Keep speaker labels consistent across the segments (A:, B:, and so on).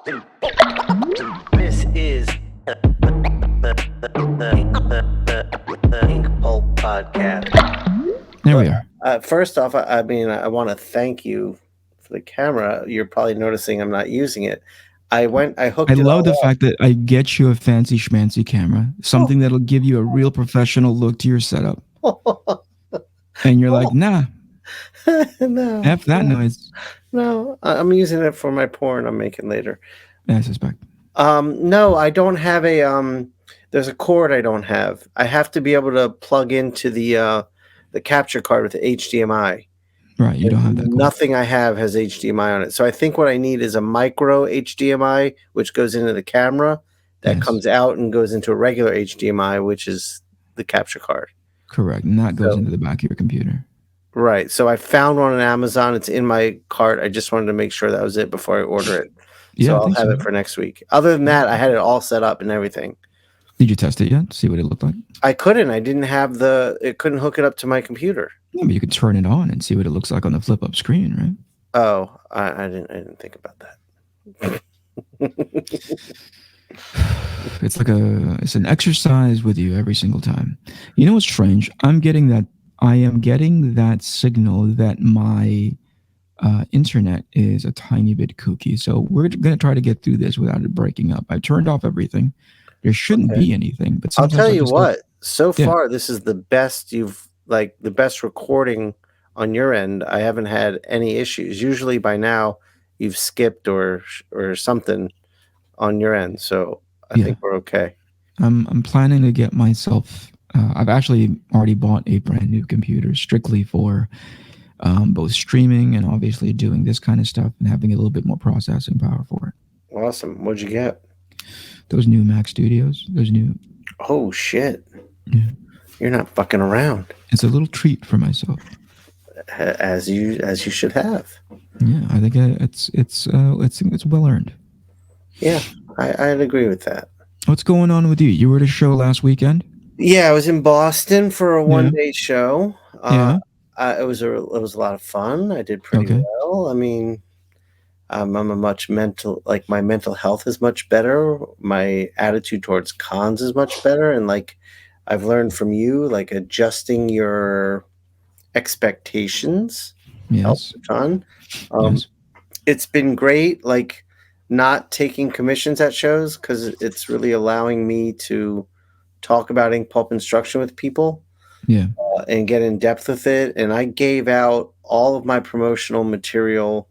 A: This is the INKPULP podcast.
B: There we are.
A: First off, I mean, I want to thank you for the camera. You're probably noticing I'm not using it. I hooked
B: I
A: it
B: love
A: all
B: the fact that I get you a fancy schmancy camera, something that'll give you a real professional look to your setup.
A: up.
B: And you're like, nah,
A: No,
B: F that noise.
A: no, I'm using it for my porn I'm making later.
B: I suspect.
A: No, I don't have a there's a cord I don't have. I have to be able to plug into the capture card with the HDMI.
B: Right, you don't have that cord.
A: Nothing I have has HDMI on it. So I think what I need is a micro HDMI, which goes into the camera, that
B: Yes.
A: comes out and goes into a regular HDMI, which is the capture card.
B: Correct. And that goes
A: So-
B: into the back of your computer.
A: Right. So I found one on Amazon. It's in my cart. I just wanted to make sure that was it before I order it.
B: Yeah,
A: So
B: I
A: I'll
B: think
A: have
B: so.
A: it for next week. Other than that, I had it all set up and everything.
B: Did you test it yet? See what it looked like?
A: I couldn't. I didn't have it couldn't hook it up to my computer.
B: Yeah, but you could turn it on and see what it looks like on the flip up screen, right?
A: Oh, I didn't think about that.
B: It's an exercise with you every single time. You know what's strange? I am getting that signal that my internet is a tiny bit kooky. So we're going to try to get through this without it breaking up. I've turned off everything. There shouldn't be anything, but
A: I'll
B: sometimes
A: tell
B: I
A: you
B: just
A: what. So
B: Yeah.
A: far, this is the best the best recording on your end. I haven't had any issues. Usually by now, you've skipped or something on your end. So I think we're okay.
B: I'm planning to get myself. I've actually already bought a brand new computer strictly for both streaming and obviously doing this kind of stuff and having a little bit more processing power for it.
A: Awesome. What'd you get?
B: Those new Mac Studios. Those new.
A: Oh shit!
B: Yeah.
A: You're not fucking around.
B: It's a little treat for myself.
A: As you should have.
B: Yeah, I think it's well earned.
A: Yeah, I'd agree with that.
B: What's going on with you? You were at a show last weekend?
A: Yeah, I was in Boston for a one-day show.
B: Yeah.
A: It was a lot of fun. I did pretty well. I mean, I'm a much my mental health is much better. My attitude towards cons is much better, and like I've learned from you, like adjusting your expectations helps a ton.
B: Yes.
A: It's been great, like not taking commissions at shows because it's really allowing me to talk about INKPULP instruction with people.
B: Yeah.
A: And get in depth with it. And I gave out all of my promotional material.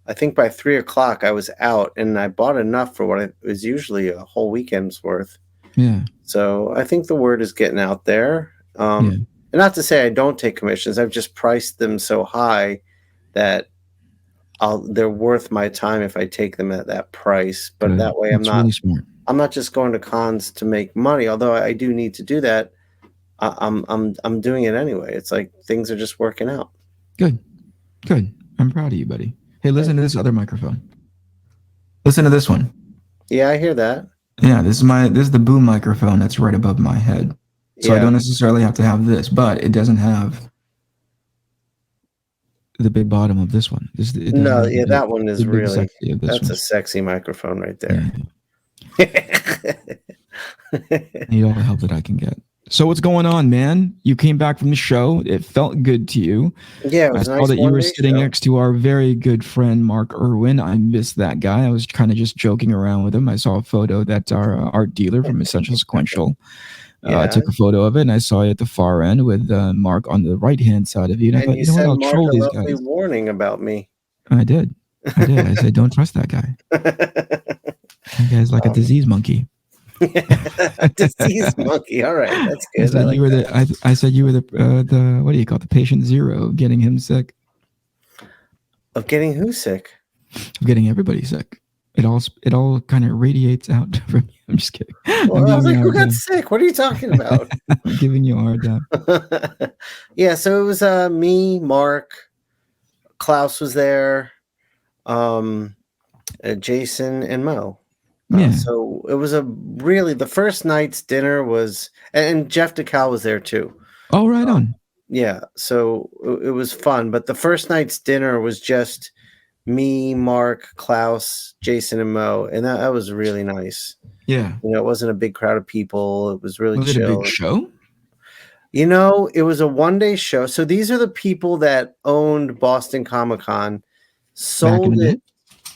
A: I think by 3:00 I was out, and I bought enough for what it was usually a whole weekend's worth.
B: Yeah.
A: So I think the word is getting out there. And not to say I don't take commissions. I've just priced them so high that they're worth my time if I take them at that price. But that way
B: really smart.
A: I'm not just going to cons to make money, although I do need to do that. I'm doing it anyway. It's like things are just working out.
B: Good. I'm proud of you, buddy. Hey, listen to this other microphone. Listen to this one.
A: Yeah, I hear that.
B: Yeah, this is the boom microphone that's right above my head. So I don't necessarily have to have this, but it doesn't have the big bottom of this one.
A: That one is really
B: that's
A: a sexy microphone right there.
B: Need all the help that I can get. So what's going on, man? You came back from the show. It felt good to you.
A: Yeah, it was
B: I saw that you were sitting next to our very good friend Mark Irwin. I missed that guy. I was kind of just joking around with him. I saw a photo that our art dealer from Essential Sequential took a photo of it, and I saw you at the far end with Mark on the right-hand side of you. And I thought,
A: you said
B: I'll
A: Mark
B: troll these
A: a lovely
B: guys.
A: warning about me.
B: I did. I said, don't trust that guy. That guy's like a disease monkey.
A: Disease monkey. All right, that's good.
B: I said you were the what do you call it? The patient zero of getting him sick.
A: Of getting who sick?
B: Of getting everybody sick. It all kind of radiates out from you. I'm just kidding.
A: Well, I was like, who got sick? What are you talking about?
B: I'm giving you a hard time.
A: Yeah, so it was me, Mark, Klaus was there, Jason, and Mo. So it was the first night's dinner was, and Jeff DeCal was there too.
B: Oh, right on.
A: Yeah, so it was fun. But the first night's dinner was just me, Mark, Klaus, Jason, and Mo, and that was really nice.
B: Yeah.
A: You know, it wasn't a big crowd of people. It was really
B: Was it a big
A: chill.
B: show?
A: You know, it was a one-day show. So these are the people that owned Boston Comic Con,
B: Back in
A: sold
B: the
A: it.
B: day?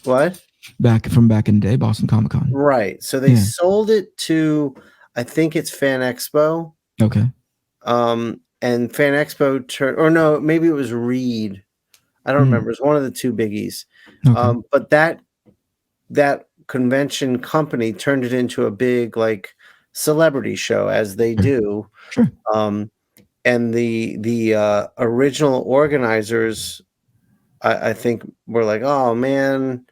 A: What?
B: Back in the day, Boston Comic Con.
A: Right. So they
B: Yeah.
A: sold it to, I think it's Fan Expo.
B: Okay.
A: And Fan Expo turned, or no, maybe it was Reed. I don't remember.
B: Mm.
A: It's one of the two biggies.
B: Okay.
A: But that convention company turned it into a big like celebrity show, as they
B: Sure.
A: do.
B: Sure.
A: Um, and the original organizers, I think, were like, "Oh man,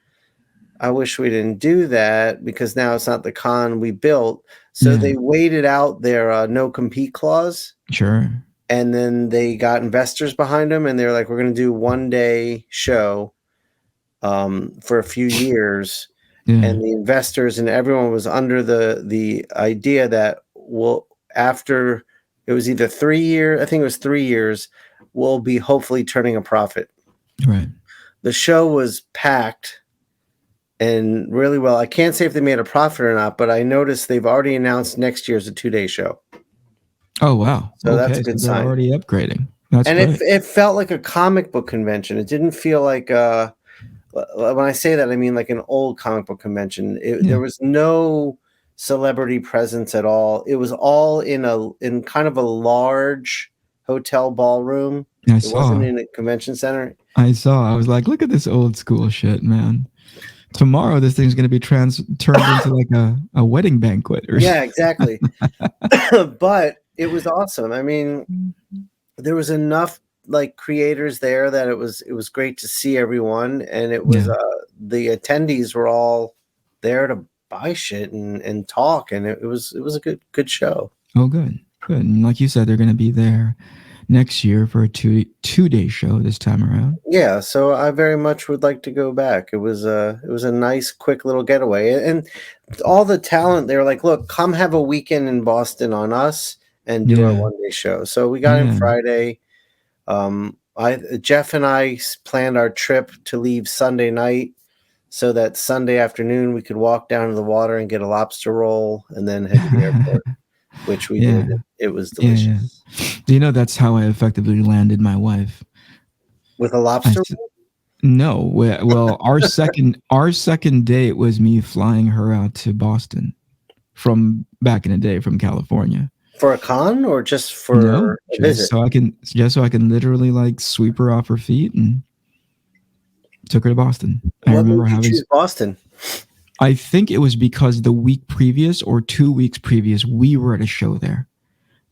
A: I wish we didn't do that because now it's not the con we built." So
B: Yeah.
A: they waited out their no compete clause,
B: Sure.
A: and then they got investors behind them, and they're like, "We're going to do one day show for a few years."
B: Yeah.
A: And the investors and everyone was under the idea that, well, after it was either 3 year, I think it was 3 years, we'll be hopefully turning a profit.
B: Right.
A: The show was packed and really well. I can't say if they made a profit or not, but I noticed they've already announced next year's a 2-day show.
B: Oh wow.
A: So that's
B: Okay,
A: a
B: so
A: good
B: they're
A: sign.
B: already upgrading. That's
A: And
B: great.
A: it felt like a comic book convention. It didn't feel like when I say that, I mean like an old comic book convention.
B: Yeah.
A: There was no celebrity presence at all. It was all in kind of a large hotel ballroom.
B: I
A: It wasn't
B: saw.
A: in a convention center.
B: I was like, look at this old school shit, man. Tomorrow this thing's gonna be turned into like a wedding banquet or
A: Yeah, exactly. But it was awesome. I mean, there was enough like creators there that it was great to see everyone, and it was
B: yeah.
A: the attendees were all there to buy shit and talk, and it was a good show.
B: Oh good. Good. And like you said, they're gonna be there next year for a two-day show this time around.
A: Yeah, so I very much would like to go back. It was a nice quick little getaway, and all the talent, they were like, look, come have a weekend in Boston on us and do our
B: Yeah.
A: one-day show. So we got in
B: Yeah.
A: Friday. I Jeff and I planned our trip to leave Sunday night so that Sunday afternoon we could walk down to the water and get a lobster roll and then head to the airport, which we did.
B: yeah.
A: It was
B: Yeah. Yeah.
A: delicious.
B: Do you know that's how I effectively landed my wife?
A: With a
B: I
A: lobster
B: s-
A: roll?
B: no. Well, our second date was me flying her out to Boston from back in the day from California.
A: For a con or just
B: No,
A: for a visit?
B: just so I can literally like sweep her off her feet and took her to Boston. I
A: What made
B: remember
A: you
B: having
A: choose Boston?
B: I think it was because the week previous or 2 weeks previous we were at a show there.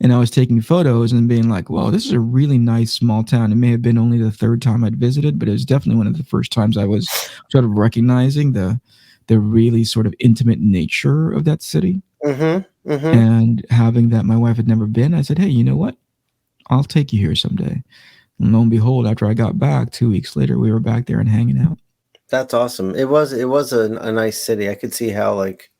B: And I was taking photos and being like, "Wow, this is a really nice small town." It may have been only the third time I'd visited, but it was definitely one of the first times I was sort of recognizing the really sort of intimate nature of that city.
A: Mm-hmm. Mm-hmm.
B: And having that my wife had never been, I said, "Hey, you know what? I'll take you here someday." And lo and behold, after I got back, 2 weeks later, we were back there and hanging out.
A: That's awesome. It was a nice city. I could see how like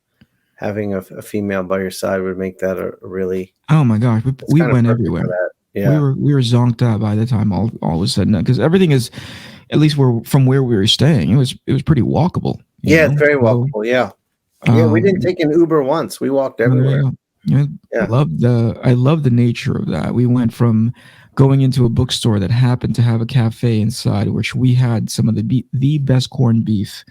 A: having a female by your side would make that a really.
B: Oh my gosh,
A: It's
B: we
A: kind of
B: went
A: perfect for
B: everywhere.
A: that.
B: We
A: Yeah.
B: were we were zonked out by the time all was said and done because everything is, at least from where we were staying, it was pretty walkable. You
A: Yeah, it's
B: know,
A: very
B: so
A: walkable. Yeah. Yeah, we didn't
B: um,
A: take an Uber once. We walked
B: there you
A: everywhere.
B: go. Yeah,
A: Yeah.
B: I love the nature of that. We went from going into a bookstore that happened to have a cafe inside, which we had some of the best corned beef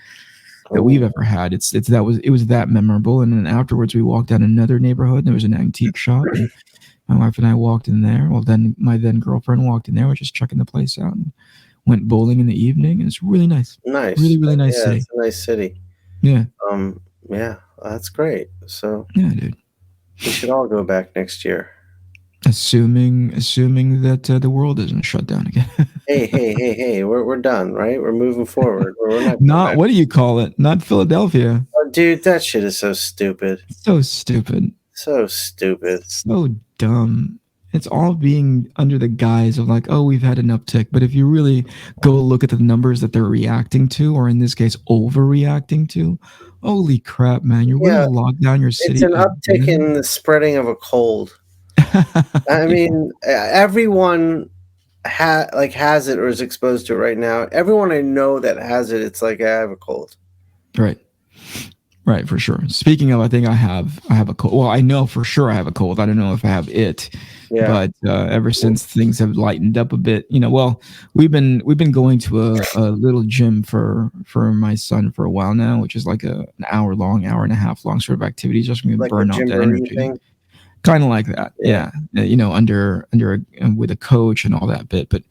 B: that we've
A: Oh,
B: ever had. It was that memorable. And then afterwards, we walked down another neighborhood. And there was an antique shop, and my wife and I walked in there. Well, then my then girlfriend walked in there. We're just checking the place out and went bowling in the evening. And it's really nice,
A: nice.
B: really really nice
A: Yeah, it's
B: city.
A: a nice city.
B: Yeah,
A: Yeah, that's great. So
B: yeah, dude.
A: we should all go back next year.
B: Assuming that the world isn't shut down again.
A: Hey, hey, hey, hey, we're done, right? We're moving forward. We're not going
B: Not
A: back.
B: what do you call it? Not Philadelphia.
A: Oh, dude, that shit is so stupid.
B: So stupid.
A: So stupid.
B: So dumb. It's all being under the guise of like, oh, we've had an uptick. But if you really go look at the numbers that they're reacting to, or in this case, overreacting to, holy crap, man, you're willing
A: Yeah,
B: to lock down your
A: it's
B: city
A: an uptick
B: again?
A: in the spreading of a cold. I mean, everyone has it or is exposed to it right now, everyone I know that has it, it's like I have a cold.
B: Right. Right, for sure. Speaking of, I have a cold. Well, I know for sure I have a cold. I don't know if I have it,
A: Yeah.
B: but ever since things have lightened up a bit, well, we've been going to a little gym for my son for a while now, which is like an hour long, hour and a half long sort of activity, just for me to
A: Like a
B: burn off that
A: Gymboree
B: energy.
A: thing.
B: Kind of like that,
A: Yeah.
B: yeah. With a coach and all that bit, but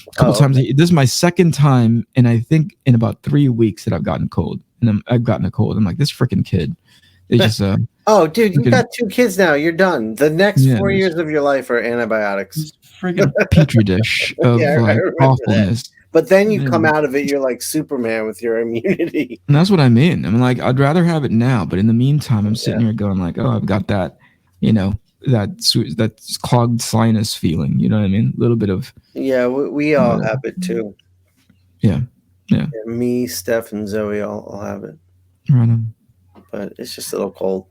B: a couple
A: Oh,
B: times.
A: okay.
B: This is my second time, and I think in about 3 weeks that I've gotten cold, and I've gotten a cold. I'm like, this freaking kid. They just
A: Oh, dude, you've
B: freaking
A: got 2 kids now, you're done. The next
B: yeah,
A: 4 years of your life are antibiotics.
B: this freaking petri dish
A: Yeah,
B: of
A: I
B: like
A: remember that.
B: awfulness.
A: But then you
B: Yeah.
A: come out of it, you're like Superman with your immunity.
B: And that's what I mean. I'm like, I'd rather have it now, but in the meantime, I'm sitting
A: Yeah.
B: here going like, oh, I've got that, you know, that clogged sinus feeling. You know what I mean? A little bit of
A: Yeah, we all
B: whatever.
A: have it too.
B: Yeah, yeah.
A: Yeah, me, Steph, and Zoe all have it.
B: Right on.
A: But it's just a little cold.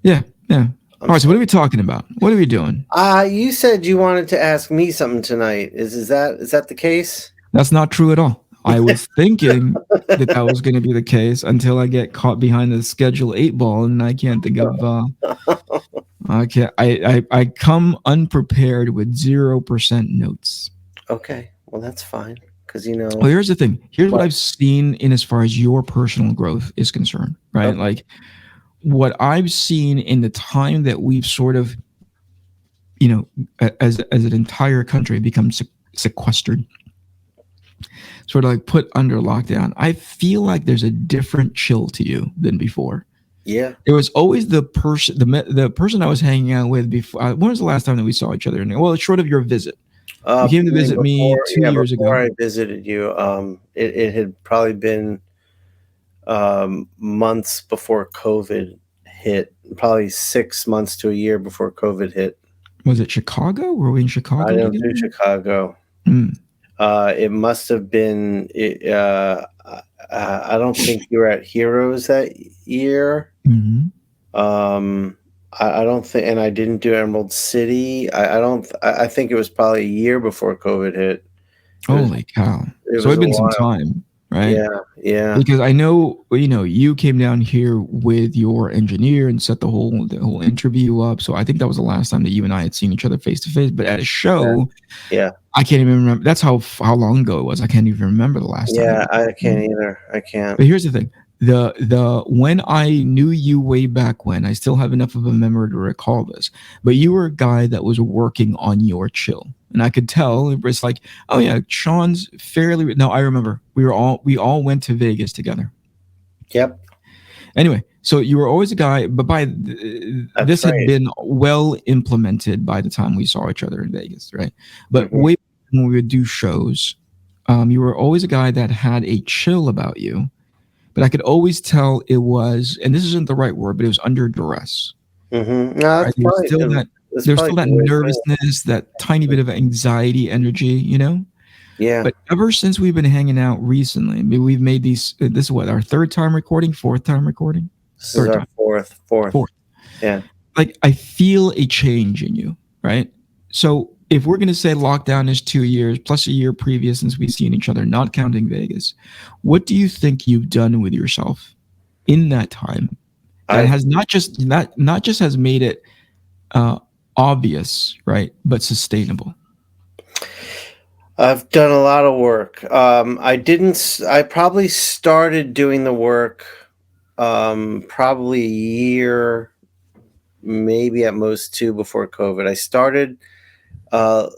B: Yeah, yeah.
A: I'm
B: All right. So what
A: sorry.
B: are we talking about? What are we doing?
A: You said you wanted to ask me something tonight. Is that the case?
B: That's not true at all. I was thinking that was going to be the case until I get caught behind the schedule 8 ball, and I can't think of. I can't. I come unprepared with 0% notes.
A: Okay, well that's fine because
B: Well, here's the thing. Here's what
A: what?
B: I've seen in as far as your personal growth is concerned, right?
A: Okay.
B: Like what I've seen in the time that we've sort of, as an entire country become sequestered, sort of like put under lockdown. I feel like there's a different chill to you than before.
A: Yeah.
B: It was always the person I was hanging out with before. When was the last time that we saw each other? Well, short of your visit, you came to
A: You mean
B: visit me
A: before?
B: two
A: Yeah,
B: years
A: before
B: ago.
A: I visited you, it had probably been months before COVID hit. Probably 6 months to a year before COVID hit.
B: Was it Chicago? Were we in
A: I
B: Chicago
A: don't do
B: together?
A: Chicago.
B: Mm.
A: It must have been. I don't think you were at Heroes that year.
B: Hmm.
A: I don't think, and I didn't do Emerald City. I don't. I think it was probably a year before COVID hit. It was.
B: Holy cow!
A: It
B: So
A: was
B: it's
A: a
B: been some
A: while.
B: time, right?
A: Yeah. Yeah.
B: Because I know, you came down here with your engineer and set the whole interview up. So I think that was the last time that you and I had seen each other face to face. But at a
A: Yeah.
B: show,
A: Yeah.
B: I can't even remember. That's how long ago it was. I can't even remember the last time that
A: Yeah.
B: we
A: I
B: talked.
A: can't either. I can't.
B: But here's the thing: the when I knew you way back when, I still have enough of a memory to recall this. But you were a guy that was working on your chill, and I could tell. It was like, oh yeah, Shawn's fairly. No, I remember we all went to Vegas together.
A: Yep.
B: Anyway, so you were always a guy, but
A: That's
B: this had
A: right.
B: been well implemented by the time we saw each other in Vegas, right? But
A: Hmm.
B: way back when we would do shows, you were always a guy that had a chill about you, but I could always tell it was, and this isn't the right word, but it was under duress.
A: Hmm. No,
B: Right?
A: that's
B: There was
A: probably
B: still
A: a
B: that
A: good way of putting
B: nervousness, that tiny
A: it.
B: bit of anxiety energy.
A: Yeah.
B: But ever since we've been hanging out recently, I mean, we've made these. This is what, our third time recording, fourth time recording,
A: This is
B: third
A: our
B: time,
A: fourth.
B: fourth.
A: Yeah.
B: Like I feel a change in you, right? So if we're gonna say lockdown is 2 years plus a year previous since we've seen each other, not counting Vegas, what do you think you've done with yourself in that time that
A: I
B: has not just has made it uh, obvious, right, but sustainable?
A: I've done a lot of work. I didn't. I probably started doing the work. Probably a year, maybe at most two before COVID. I started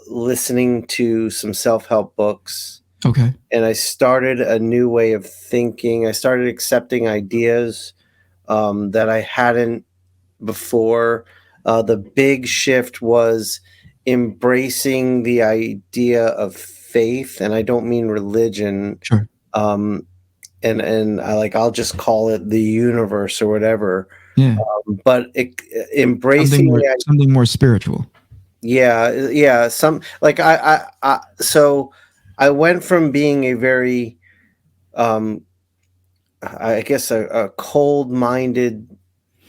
A: listening to some self-help books,
B: Okay.
A: and I started a new way of thinking. I started accepting ideas that I hadn't before. The big shift was embracing the idea of faith, and I don't mean religion.
B: Sure.
A: Um, and I'll just call it the universe or whatever.
B: Yeah.
A: But
B: Something
A: embracing
B: more
A: the
B: something more spiritual.
A: yeah, some like so I went from being a very um I guess a cold-minded,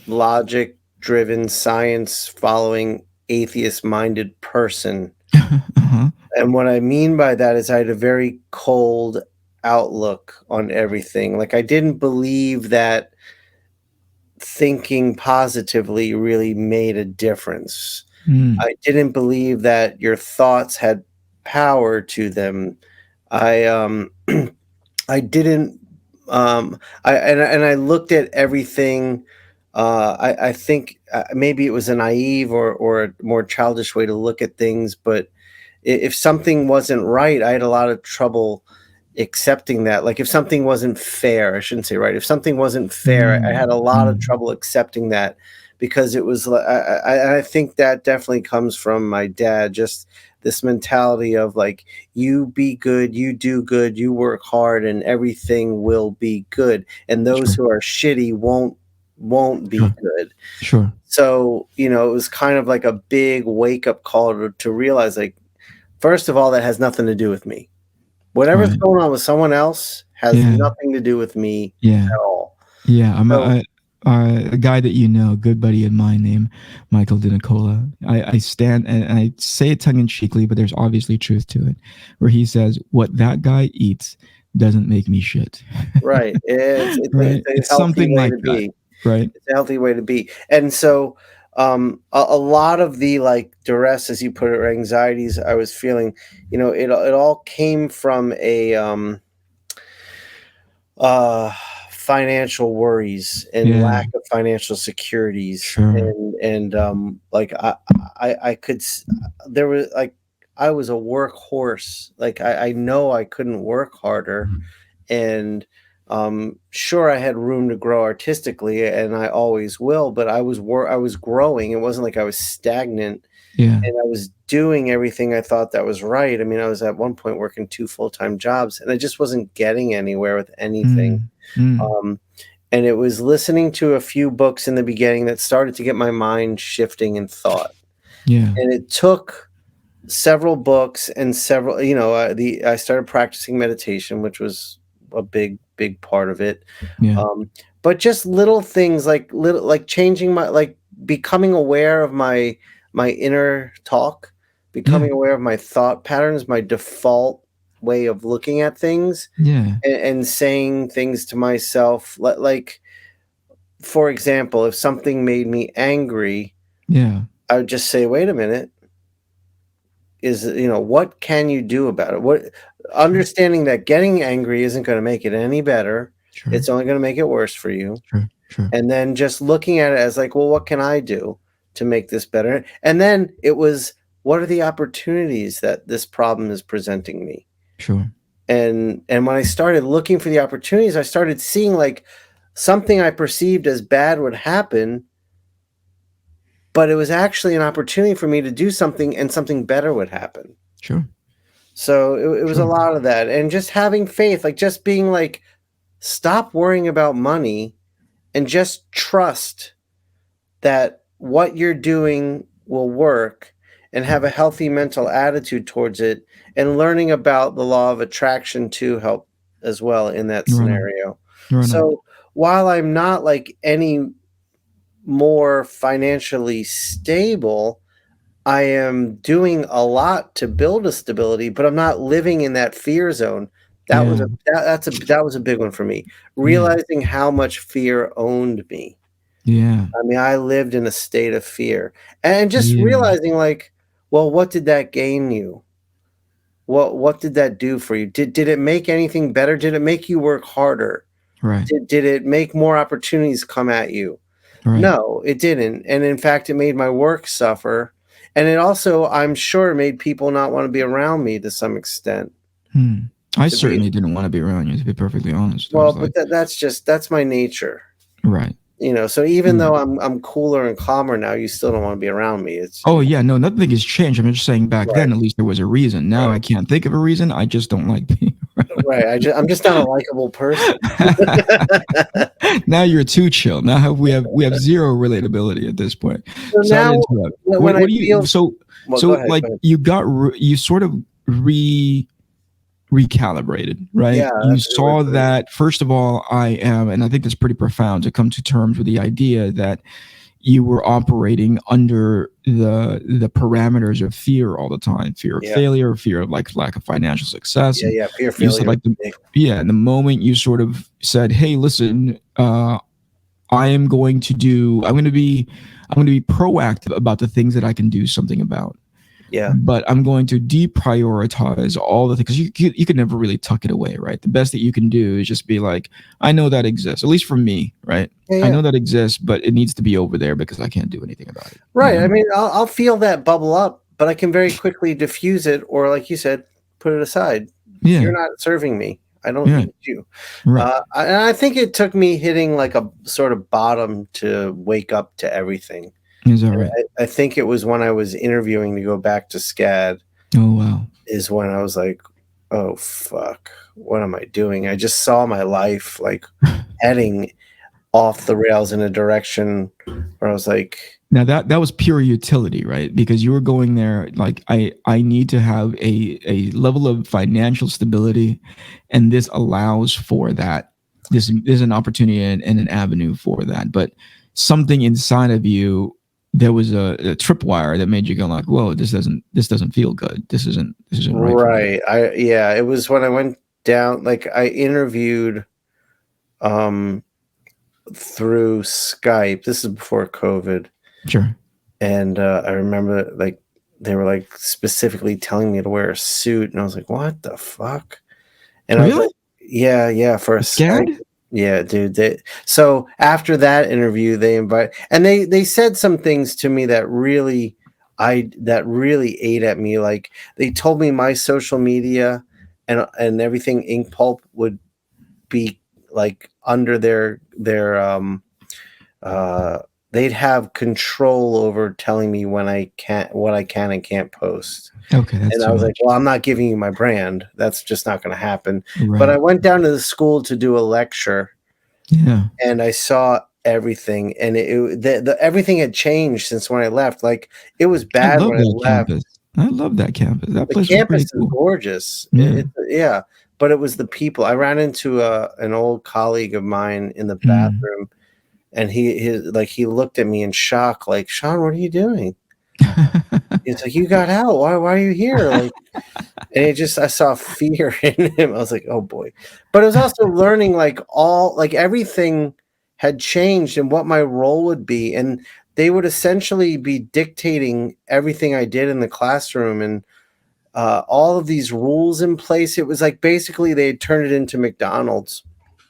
A: logic-driven, science-following, atheist-minded person,
B: Uh-huh.
A: And what I mean by that is I had a very cold outlook on everything. Like, I didn't believe that thinking positively really made a difference.
B: Mm,
A: I didn't believe that your thoughts had power to them. I, I didn't, and I looked at everything, I think, maybe it was a naive or a more childish way to look at things, but if something wasn't right, I had a lot of trouble accepting that. Like, if something wasn't fair, I shouldn't say right. If something wasn't fair, I had a
B: mm,
A: lot of
B: mm.
A: trouble accepting that because it was. I think that definitely comes from my dad. Just this mentality of like, you be good, you do good, you work hard, and everything will be good. And those
B: Sure,
A: who are shitty won't be
B: sure,
A: good.
B: sure.
A: So, it was kind of like a big wake up call to realize, like, first of all, that has nothing to do with me. Whatever's
B: Right.
A: going on with someone else has
B: Yeah,
A: nothing to do with me
B: yeah,
A: at all.
B: yeah.
A: So
B: A guy that you know, a good buddy of mine named Michael DeNicola. I stand and I say it tongue in cheekly, but there's obviously truth to it, where he says, "What that guy eats doesn't make me shit."
A: right,
B: Right?
A: it's
B: It's
A: a healthy
B: something
A: way
B: like
A: to
B: that,
A: be.
B: right?
A: It's a healthy way to be. And so, a lot of the, like, duress, as you put it, or anxieties I was feeling, it all came from uh, financial worries and
B: Yeah,
A: lack of financial securities,
B: sure.
A: and like, I could there was like, I was a workhorse. Like, I know I couldn't work harder, and sure, I had room to grow artistically, and I always will, but I was growing. It wasn't like I was stagnant,
B: Yeah.
A: and I was doing everything I thought that was right. I mean, I was at one point working 2 full-time jobs, and I just wasn't getting anywhere with anything.
B: Mm, mm,
A: Um, and it was listening to a few books in the beginning that started to get my mind shifting in thought.
B: yeah,
A: And it took several books and several, the I started practicing meditation, which was a big part of it.
B: yeah,
A: Um, but just little things, like changing becoming aware of my inner talk,
B: yeah,
A: becoming aware of my thought patterns, my default way of looking at things,
B: yeah,
A: and saying things to myself, like, for example, if something made me angry,
B: yeah.
A: I would just say, "Wait a minute, what can you do about it?" What
B: Sure,
A: Understanding that getting angry isn't gonna make it any better,
B: sure,
A: it's only gonna make it worse for you,
B: sure, sure,
A: and then just looking at it as like, "Well, what can I do to make this better?" And then it was, "What are the opportunities that this problem is presenting me?"
B: sure,
A: And when I started looking for the opportunities, I started seeing, like, something I perceived as bad would happen, but it was actually an opportunity for me to do something, and something better would happen.
B: sure,
A: So it was a
B: sure.
A: lot of that, and just having faith, like, just being like, "Stop worrying about money and just trust that what you're doing will work, and have a healthy mental attitude towards it," and learning about the law of attraction to help as well in that
B: Right on,
A: scenario.
B: right on.
A: So, while I'm not, like, any more financially stable, I am doing a lot to build a stability, but I'm not living in that fear zone.
B: Yeah,
A: That was a big one for me,
B: yeah,
A: realizing how much fear owned me.
B: yeah,
A: I mean, I lived in a state of fear, and just
B: yeah.
A: realizing, like, well, what did that gain you? What did that do for you? Did it make anything better? Did it make you work harder?
B: Right,
A: Did it make more opportunities come at you?
B: right.
A: No, it didn't, and in fact, it made my work suffer, and it also, I'm sure, made people not wanna be around me to some extent,
B: Hmm. I
A: to be
B: certainly didn't want to be around you, to be perfectly honest. I
A: well,
B: was
A: but
B: like,
A: that's my nature,
B: right.
A: so even
B: Yeah.
A: though I'm cooler and calmer now, you still don't wanna be around me, it's
B: Oh yeah, no, nothing has changed. I'm just saying back
A: right,
B: then, at least there was a reason. Now I
A: right,
B: can't think of a reason. I just don't like being
A: right, I'm just not a likable person.
B: around. Now you're too chill. Now we have zero relatability at this point.
A: So
B: Sorry to
A: now
B: interrupt.
A: when I
B: What do you
A: feel
B: so
A: well,
B: so
A: go
B: like
A: ahead.
B: you got you sort of recalibrated, right?
A: Yeah,
B: You
A: that's a good way to
B: saw
A: put it.
B: that first of all, I am, and I think that's pretty profound to come to terms with the idea that you were operating under the parameters of fear all the time, fear of
A: Yeah.
B: failure, fear of like lack of financial success.
A: Yeah,
B: And
A: yeah, fear
B: you said
A: failure
B: like
A: was big.
B: the moment you sort of said, hey, listen, I'm going to be proactive about the things that I can do something about,
A: Yeah.
B: but I'm going to deprioritize all the things, because you can never really tuck it away, right? The best that you can do is just be like, I know that exists, at least for me, right?
A: Yeah,
B: I
A: yeah.
B: know that exists, but it needs to be over there because I can't do anything about it. You
A: Right,
B: know?
A: I mean, I'll feel that bubble up, but I can very quickly diffuse it or, like you said, put it aside.
B: Yeah.
A: You're not serving me. I don't
B: Yeah.
A: need you.
B: Right.
A: I think it took me hitting, like, a sort of bottom to wake up to everything,
B: Is that
A: and
B: right?
A: I think it was when I was interviewing to go back to SCAD
B: Oh wow.
A: is when I was like, "Oh, fuck. What am I doing?" I just saw my life, like, heading off the rails in a direction where I was like,
B: Now that was pure utility, right? Because you were going there like, I need to have a level of financial stability, and this allows for that. This is an opportunity and an avenue for that. But something inside of you, there was a tripwire that made you go like, whoa, this doesn't feel good. This isn't right for me.
A: right. Yeah, it was when I went down, like, I interviewed, um, through Skype. This is before COVID,
B: Sure.
A: and, I remember, like, they were, like, specifically telling me to wear a suit, and I was like, "What the fuck?" And I was
B: Really?
A: like, "Yeah, yeah, for a Skype."
B: Scared?
A: Yeah, dude, so after that interview, they said some things to me that really ate at me, like, they told me my social media and everything INKPULP would be, like, under uh they'd have control over telling me when I can't what I can and can't post.
B: Okay, that's
A: And I
B: too
A: was like,
B: much.
A: "Well, I'm not giving you my brand. That's just not gonna happen." But I
B: Right.
A: went down to the school to do a lecture,
B: Yeah.
A: and I saw everything, and the everything had changed since when I left. Like, it was
B: I
A: bad
B: love
A: when I
B: that
A: left.
B: campus. I love that campus. That
A: The
B: place was
A: campus
B: pretty
A: is
B: cool.
A: gorgeous.
B: Yeah.
A: Yeah, but it was the people. I ran into an old colleague of mine in the
B: Mm.
A: bathroom, and he looked at me in shock, like, "Shawn, what are you doing?" He's like, "You got out. Why are you here?" Like, and I saw fear in him. I was like, "Oh boy." But it was also learning, like, everything had changed and what my role would be, and they would essentially be dictating everything I did in the classroom and, all of these rules in place. It was like basically they had turned it into McDonald's,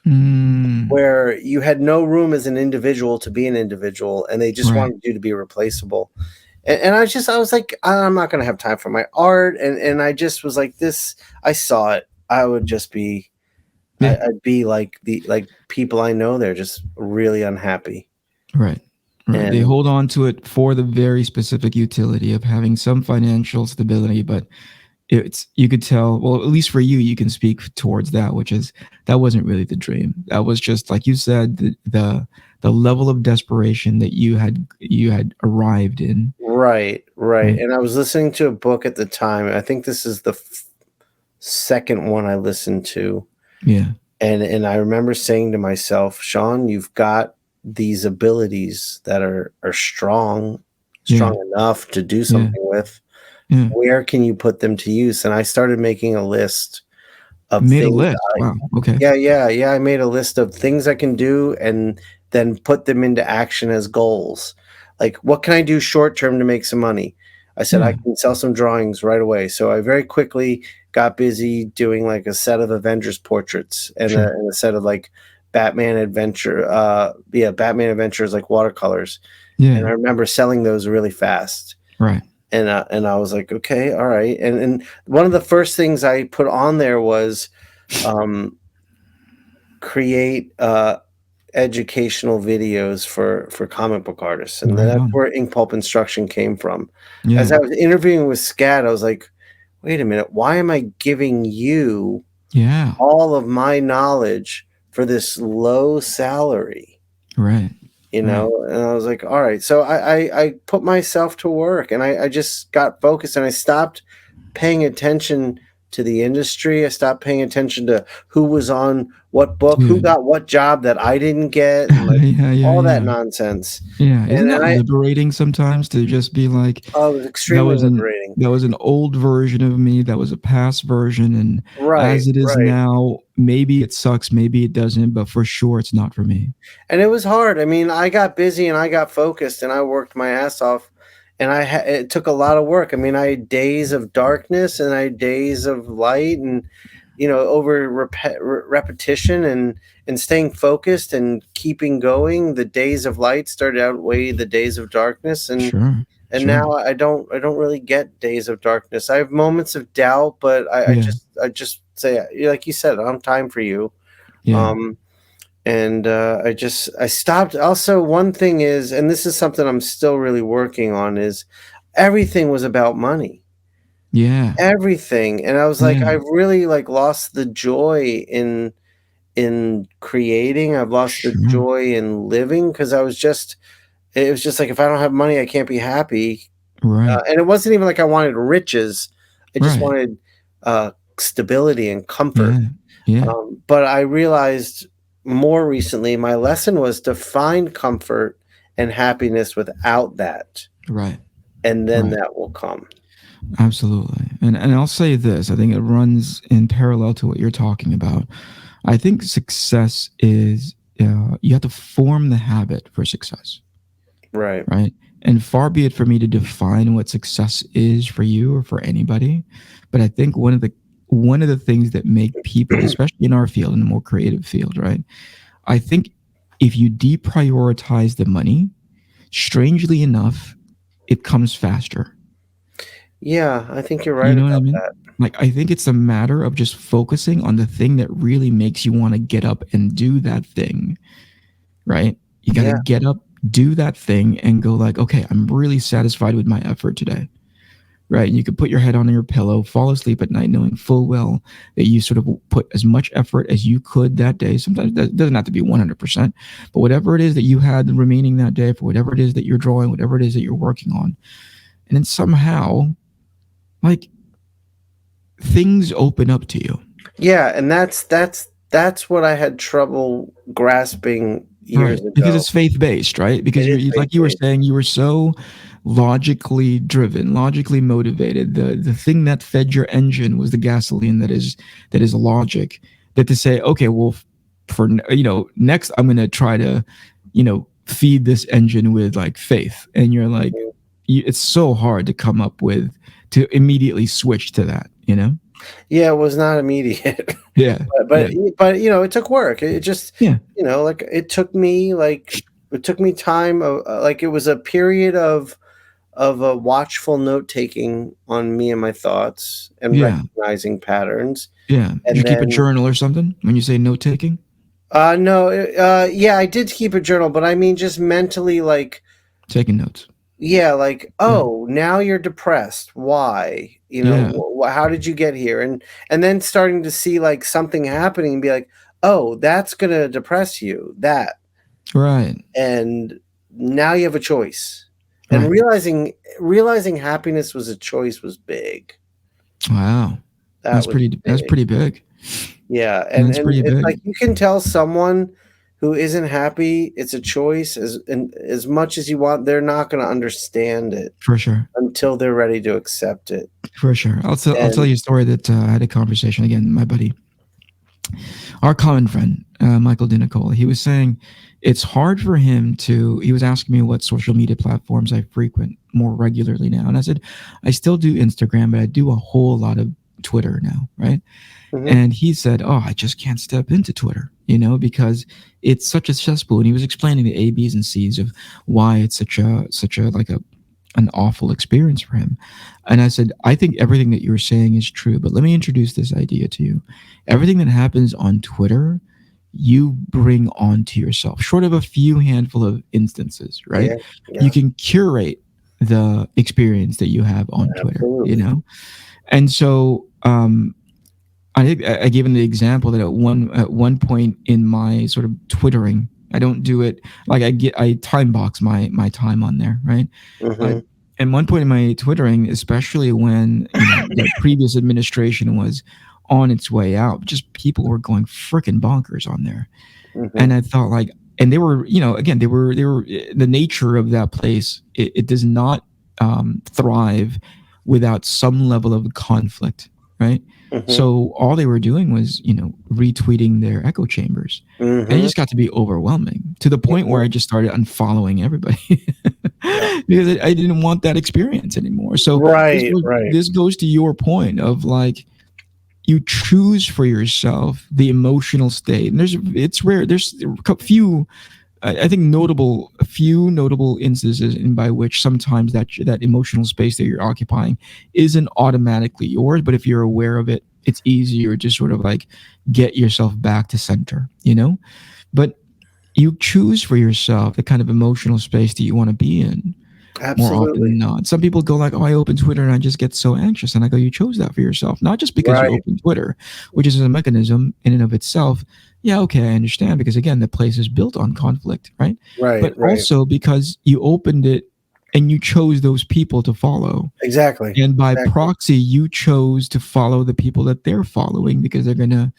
B: Mm.
A: where you had no room as an individual to be an individual, and they just
B: Right.
A: wanted you to be replaceable. And I was like, I'm not gonna have time for my art, and I just was like, this. I saw it. I would just be,
B: Yeah.
A: I'd be like people I know. They're just really unhappy,
B: Right. Right. They
A: and
B: hold on to it for the very specific utility of having some financial stability, but it's you could tell, well, at least for you, you can speak towards that, which is that wasn't really the dream. That was just like you said, the level of desperation that you had arrived in.
A: right, right.
B: Right.
A: And I was listening to a book at the time. I think this is the second one I listened to,
B: Yeah.
A: and I remember saying to myself, Shawn, you've got these abilities that are
B: Yeah.
A: strong enough to do
B: Yeah.
A: something with.
B: Yeah.
A: Where can you put them to use? And I started making a list of
B: You made a
A: things
B: list.
A: I
B: Wow. Okay.
A: yeah, yeah, yeah, I made a list of things I can do and then put them into action as goals. Like, what can I do short term to make some money? I said, "I
B: Yeah.
A: can sell some drawings right away." So I very quickly got busy doing, like, a set of Avengers portraits
B: Sure.
A: and a set of, like, Batman Adventures, like, watercolors, and
B: Yeah.
A: I remember selling those really fast.
B: Right.
A: And I was like, "Okay, alright," and one of the first things I put on there was, um, create, educational videos for comic book artists, and
B: Right
A: that's
B: on.
A: where Ink Pulp Instruction came from. As
B: Yeah.
A: I was interviewing with SCAD, I was like, "Wait a minute, why am I giving you
B: Yeah.
A: all of my knowledge for this low salary?"
B: Right.
A: You
B: Right.
A: know? And I was like, "Alright." So I put myself to work, and I just got focused, and I stopped paying attention to the industry. I stopped paying attention to who was on what book, who
B: Dude.
A: got what job that I didn't get, and like
B: Yeah, yeah,
A: all that
B: yeah.
A: nonsense.
B: Yeah, isn't
A: And
B: that
A: I
B: liberating sometimes to just be like,
A: oh, it was
B: that
A: extremely
B: was an
A: liberating.
B: that was an old version of me, that was a past version, and
A: Right,
B: as it is
A: right.
B: now, maybe it sucks, maybe it doesn't, but for sure it's not for me.
A: And it was hard. I mean, I got busy and I got focused and I worked my ass off, and it took a lot of work. I mean, I had days of darkness and I had days of light, and over repetition and staying focused and keeping going. The days of light started to outweigh the days of darkness,
B: Sure,
A: and
B: sure.
A: now I don't really get days of darkness. I have moments of doubt, but I
B: Yeah,
A: just I just say, like you said, I don't have time for you.
B: yeah,
A: Um, and I stopped. Also, one thing is, and this is something I'm still really working on, is everything was about money.
B: yeah,
A: Everything. And I was like,
B: yeah,
A: I've really like lost the joy in creating. I've lost the
B: sure,
A: joy in living, because it was just like, if I don't have money, I can't be happy.
B: right,
A: And it wasn't even like I wanted riches. I just
B: right,
A: wanted stability and comfort.
B: yeah, yeah,
A: But I realized more recently, my lesson was to find comfort and happiness without that,
B: right,
A: and then
B: right.
A: that will come.
B: Absolutely. And I'll say this, I think it runs in parallel to what you're talking about. I think success is, you have to form the habit for success,
A: Right.
B: right? And far be it for me to define what success is for you or for anybody, but I think one of the things that make people, especially in our field, in the more creative field, right? I think if you deprioritize the money, strangely enough, it comes faster.
A: Yeah, I think you're
B: You
A: right
B: know what I
A: about
B: mean?
A: that.
B: Like, I think it's a matter of just focusing on the thing that really makes you want to get up and do that thing, right? You got to
A: Yeah.
B: get up, do that thing, and go like, okay, I'm really satisfied with my effort today, right? And you could put your head on your pillow, fall asleep at night, knowing full well that you sort of put as much effort as you could that day. Sometimes that doesn't have to be 100%, but whatever it is that you had remaining that day, for whatever it is that you're drawing, whatever it is that you're working on, and then somehow, like, things open up to you.
A: Yeah, and that's what I had trouble grasping years
B: Right, because
A: ago.
B: it's faith based, right?
A: It
B: Because
A: is
B: like you were
A: faith-based.
B: saying, you were so logically driven, logically motivated. The thing that fed your engine was the gasoline that is logic. That to say, okay, well, for next I'm going to try to, feed this engine with like faith, and you're like, it's so hard to come up with to immediately switch to that,
A: Yeah, it was not immediate.
B: Yeah,
A: But
B: yeah,
A: but, it took work. It just,
B: yeah,
A: like, it took me time, like, it was a period of a watchful note-taking on me and my thoughts and
B: yeah,
A: recognizing patterns,
B: yeah. Did you
A: and
B: keep a
A: then
B: journal or something when you say note taking?
A: no, yeah, I did keep a journal, but I mean, just mentally, like,
B: Taking notes.
A: yeah, like,
B: Yeah.
A: "Oh, now you're depressed. Why?"
B: Yeah.
A: How did you get here?" And then starting to see, like, something happening and be like, "Oh, that's gonna depress you, that."
B: Right.
A: And now you have a choice. And
B: Right.
A: realizing happiness was a choice was big.
B: Wow.
A: That
B: That's
A: was
B: pretty that's
A: big.
B: pretty big.
A: Yeah,
B: That's
A: and
B: pretty
A: it's like
B: big.
A: you can tell someone who isn't happy it's a choice, as much as you want, they're not gonna understand it
B: For sure.
A: until they're ready to accept it.
B: For sure. I'll tell
A: And
B: you a story that I had a conversation again. My buddy, our common friend, Michael Dinicola, he was saying it's hard for him to. He was asking me what social media platforms I frequent more regularly now, and I said I still do Instagram, but I do a whole lot of Twitter now, right?
A: mhm,
B: And he said, "Oh, I just can't step into Twitter, because it's such a cesspool." And he was explaining the A, B's, and C's of why it's such a like an awful experience for him. And I said, "I think everything that you're saying is true, but let me introduce this idea to you. Everything that happens on Twitter, you bring onto yourself, short of a few handful of instances, right?
A: yeah,
B: You
A: yeah,
B: can curate the experience that you have on Twitter,
A: absolutely.
B: And so I think I gave him the example that at one point in my sort of twittering, I don't do it like I time box my time on there, right? I
A: Mhm,
B: at one point in my Twittering, especially when the previous administration was on its way out, just people were going freaking bonkers on there, and
A: Mhm.
B: I thought like, and they were, again, they were the nature of that place. It does not thrive without some level of conflict, right?
A: Mhm.
B: So all they were doing was, retweeting their echo chambers, and it
A: Mhm.
B: just got to be overwhelming to the point where
A: Mhm.
B: I just started unfollowing everybody
A: Yeah.
B: because I didn't want that experience anymore. So
A: Right, right.
B: this goes to your point of like, you choose for yourself the emotional state, and it's rare. There's a few, I think, a few notable instances in by which sometimes that emotional space that you're occupying isn't automatically yours, but if you're aware of it, it's easier to sort of like get yourself back to center, But you choose for yourself the kind of emotional space that you want to be in more often than
A: Absolutely.
B: not. Some people go like, "Oh, I open Twitter and I just get so anxious," and I go, "You chose that for yourself, not just because you
A: Right.
B: open Twitter, which is a mechanism in and of itself." Yeah, okay, I understand because again, the place is built on conflict, right?
A: Right,
B: But
A: right.
B: also because you opened it and you chose those people to follow,
A: Exactly.
B: and by
A: Exactly.
B: proxy, you chose to follow the people that they're following because they're gonna,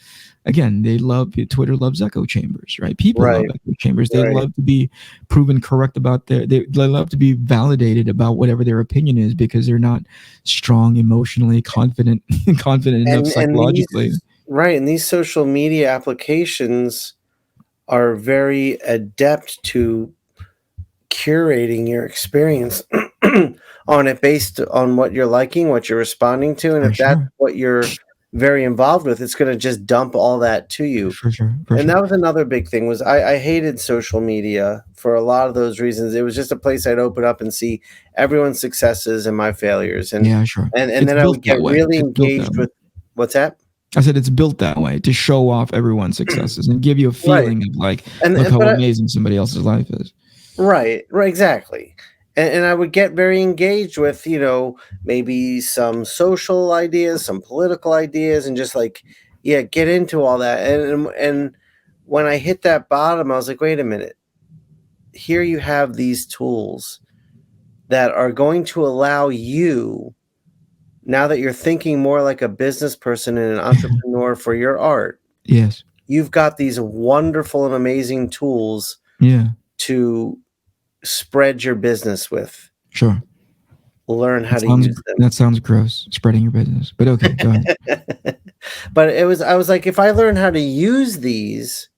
B: again, they love, Twitter loves echo chambers, right? People love
A: Right,
B: echo chambers. They
A: right.
B: love to be proven correct about they love to be validated about whatever their opinion is because they're not strong emotionally, confident confident enough
A: And
B: psychologically.
A: these right, and these social media applications are very adept to curating your experience on it based on what you're liking, what you're responding to, and
B: For
A: if that's
B: sure.
A: what you're very involved with, it's gonna just dump all that to you.
B: For sure. For
A: And
B: sure.
A: that was another big thing was I hated social media for a lot of those reasons. It was just a place I'd open up and see everyone's successes and my failures, and
B: Yeah, sure.
A: and
B: It's
A: then I
B: built
A: would get
B: that way.
A: really
B: It's built that
A: engaged
B: way.
A: with what's that?
B: I said it's built that way to show off everyone's successes and give you a
A: Right,
B: feeling of like, look
A: and
B: how
A: but
B: amazing somebody else's life is.
A: right, right, exactly. And I would get very engaged with, maybe some social ideas, some political ideas, and just like, yeah, get into all that. And when I hit that bottom, I was like, wait a minute. Here you have these tools that are going to allow you, now that you're thinking more like a business person and an entrepreneur for your art,
B: Yes.
A: you've got these wonderful and amazing tools
B: Yeah.
A: to spread your business with.
B: Sure.
A: Learn how
B: That
A: to
B: sounds
A: use them.
B: that sounds gross. Spreading your business, but okay, go ahead.
A: But I was like, if I learn how to use these,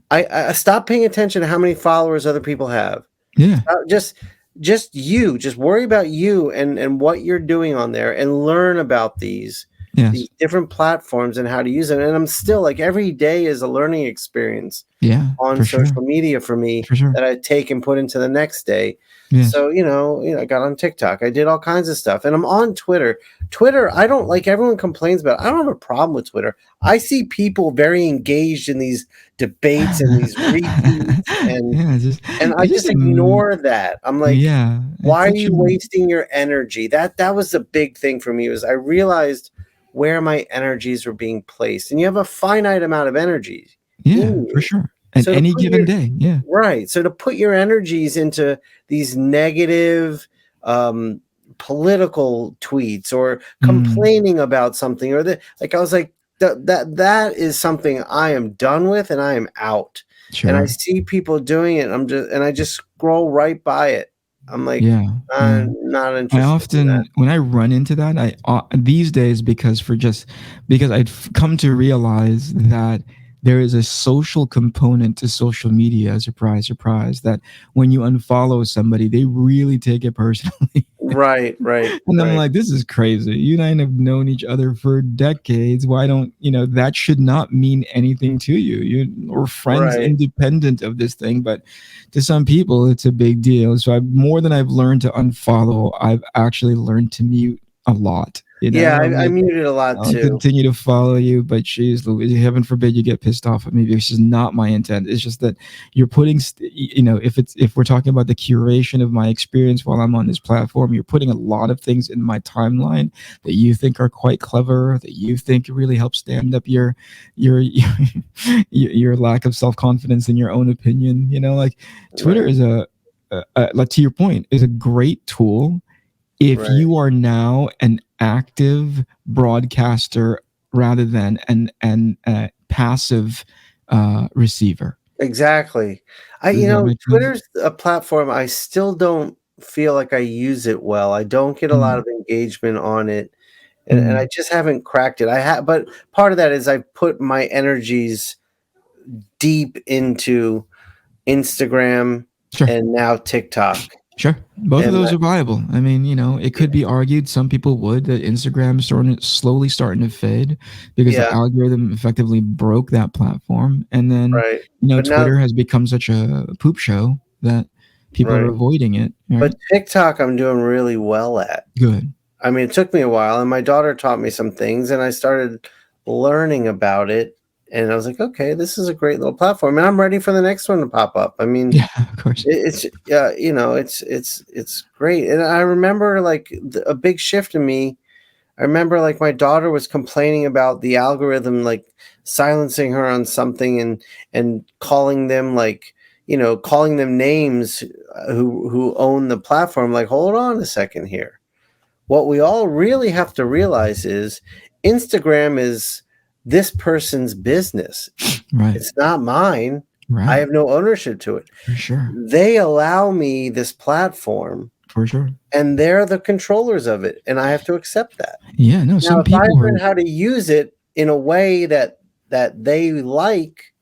A: I stop paying attention to how many followers other people have.
B: Yeah.
A: Just you, just worry about you and what you're doing on there and learn about these
B: Yes.
A: different platforms and how to use them. And I'm still like every day is a learning experience
B: Yeah.
A: on
B: For sure.
A: social media for me
B: For sure.
A: that I take and put into the next day.
B: Yes.
A: So, I got on TikTok. I did all kinds of stuff. And I'm on Twitter. Twitter, I don't like everyone complains about it. I don't have a problem with Twitter. I see people very engaged in these debates and these repeats
B: Yeah.
A: and I
B: It's just
A: just
B: a
A: ignore that. I'm like,
B: yeah. It's
A: why are
B: such a
A: you wasting your energy? That was the big thing for me was I realized where my energies were being placed. And you have a finite amount of energy in
B: yeah, for
A: you.
B: sure. At
A: So to
B: any
A: put
B: given
A: your
B: day. Yeah.
A: right. So to put your energies into these negative political tweets or
B: Mm,
A: complaining about something or like I was like that is something I am done with and I am out. And I
B: sure.
A: see people doing it. I just scroll right by it. I'm like,
B: Yeah. Yeah.
A: I'm not
B: I
A: interested in that.
B: often, when I run into that, these days, because I've come to realize that there is a social component to social media. Surprise, surprise! That when you unfollow somebody, they really take it personally.
A: Right, right,
B: And I'm
A: right,
B: like, this is crazy. You and I have known each other for decades. Why don't, that should not mean anything to you. We're friends
A: right.
B: independent of this thing, but to some people, it's a big deal. So more than I've learned to unfollow, I've actually learned to mute a lot.
A: Yeah,
B: I'm
A: I
B: like,
A: muted a lot
B: I'll
A: too.
B: continue to follow you, but geez, Louise, heaven forbid you get pissed off at me. This is not my intent. It's just that you're putting, if we're talking about the curation of my experience while I'm on this platform, you're putting a lot of things in my timeline that you think are quite clever, that you think really help stand up your lack of self confidence in your own opinion. Like Twitter
A: Right,
B: is like to your point, is a great tool if
A: right.
B: you are now an active broadcaster rather than an passive receiver.
A: Exactly.
B: Does that make sense?
A: Twitter's a platform I still don't feel like I use it well. I don't get a lot
B: Mm,
A: of engagement on it, and I
B: mm,
A: just haven't cracked it. I have, but part of that is I put my energies deep into Instagram
B: sure.
A: and now TikTok,
B: Sure. Both of
A: and
B: those are viable. I mean, it could be argued, some people would, that Instagram's slowly starting to fade because the
A: yeah,
B: algorithm effectively broke that platform. And then,
A: right. But now,
B: Twitter has become such a poop show that people are
A: right.
B: avoiding it,
A: But
B: right?
A: TikTok, I'm doing really well at.
B: Good.
A: I mean, it took me a while, and my daughter taught me some things, and I started learning about it, and I was like, "Okay, this is a great little platform," and I'm ready for the next one to pop up. I mean,
B: Yeah, of course.
A: it's it's great, and I remember like a big shift in me. I remember like my daughter was complaining about the algorithm, like silencing her on something, and calling them like calling them names who own the platform. Like, hold on a second here, what we all really have to realize is Instagram is this person's business.
B: Right.
A: It's not mine. I
B: Right.
A: have no ownership to it.
B: For sure.
A: They allow me this platform,
B: For sure.
A: and they're the controllers of it, and I have to accept that.
B: Yeah, no,
A: Now,
B: some
A: if I
B: people are,
A: learn how to use it in a way that they like,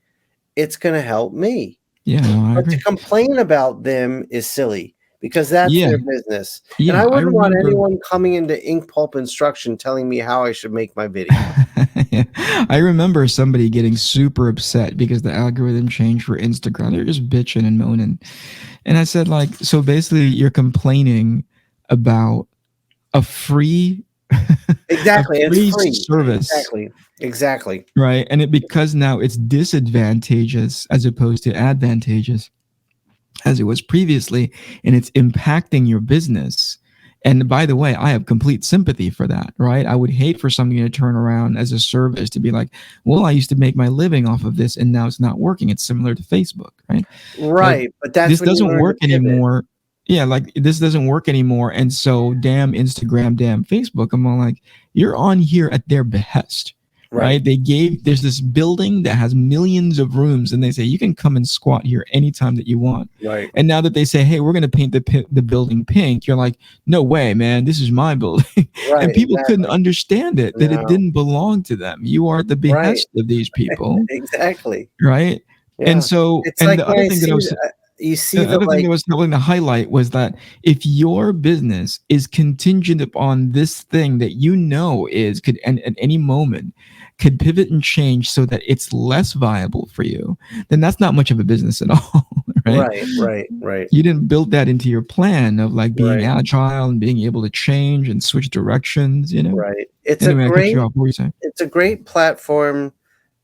A: it's going to help me.
B: yeah, no, I
A: But to
B: agree.
A: complain about them is silly because that's
B: Yeah.
A: their business, and I
B: Yeah, I
A: wouldn't want
B: remember.
A: anyone coming into INKPULP Instruction telling me how I should make my video.
B: I remember somebody getting super upset because the algorithm changed for Instagram. They're just bitching and moaning. And I said, like, so basically you're complaining about a free a
A: Exactly, and it's
B: free
A: free.
B: service,
A: Exactly. Exactly.
B: right? And because now it's disadvantageous as opposed to advantageous as it was previously, and it's impacting your business. And by the way, I have complete sympathy for that, right? I would hate for something to turn around as a service to be like, well, I used to make my living off of this and now it's not working. It's similar to Facebook, right? Like,
A: Right, but that's
B: this
A: when you
B: doesn't
A: learn to
B: work
A: pivot.
B: anymore. Yeah, like this doesn't work anymore. And so, damn Instagram, damn Facebook. I'm all like, you're on here at their behest,
A: Right,
B: right? There's this building that has millions of rooms, and they say you can come and squat here anytime that you want.
A: right,
B: And now that they say, hey, we're going to paint the building pink, you're like, no way, man, this is my building. And
A: right,
B: people couldn't
A: exactly.
B: understand it, that it
A: No,
B: didn't belong to them. You are at the
A: right,
B: behest of these people,
A: exactly.
B: right? And
A: Yeah.
B: so,
A: It's
B: and
A: like
B: the
A: when
B: other
A: I
B: thing that I
A: see
B: was
A: you see
B: the
A: the,
B: other thing that
A: like,
B: I was willing to highlight was that if your business is contingent upon this thing that could and at any moment could pivot and change so that it's less viable for you, then that's not much of a business at all, right?
A: right, right, right,
B: You didn't build that into your plan of like being
A: right,
B: agile and being able to change and switch directions.
A: right. It's a
B: Anyway, I cut you
A: great
B: off. What were you saying?
A: it's a great platform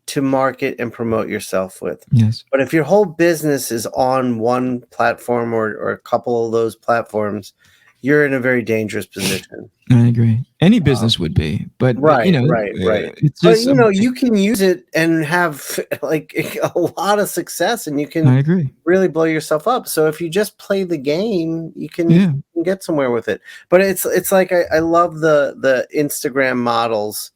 A: to market and promote yourself with.
B: Yes,
A: But if your whole business is on one platform or a couple of those platforms, you're in a very dangerous position.
B: I agree. Any
A: Um,
B: business would be, but
A: right, right, right.
B: it's
A: But
B: just
A: you can use it and have like a lot of success, and you
B: I
A: can
B: agree.
A: really blow yourself up. So if you just play the game,
B: Yeah.
A: you can get somewhere with it. But it's like I love the Instagram models.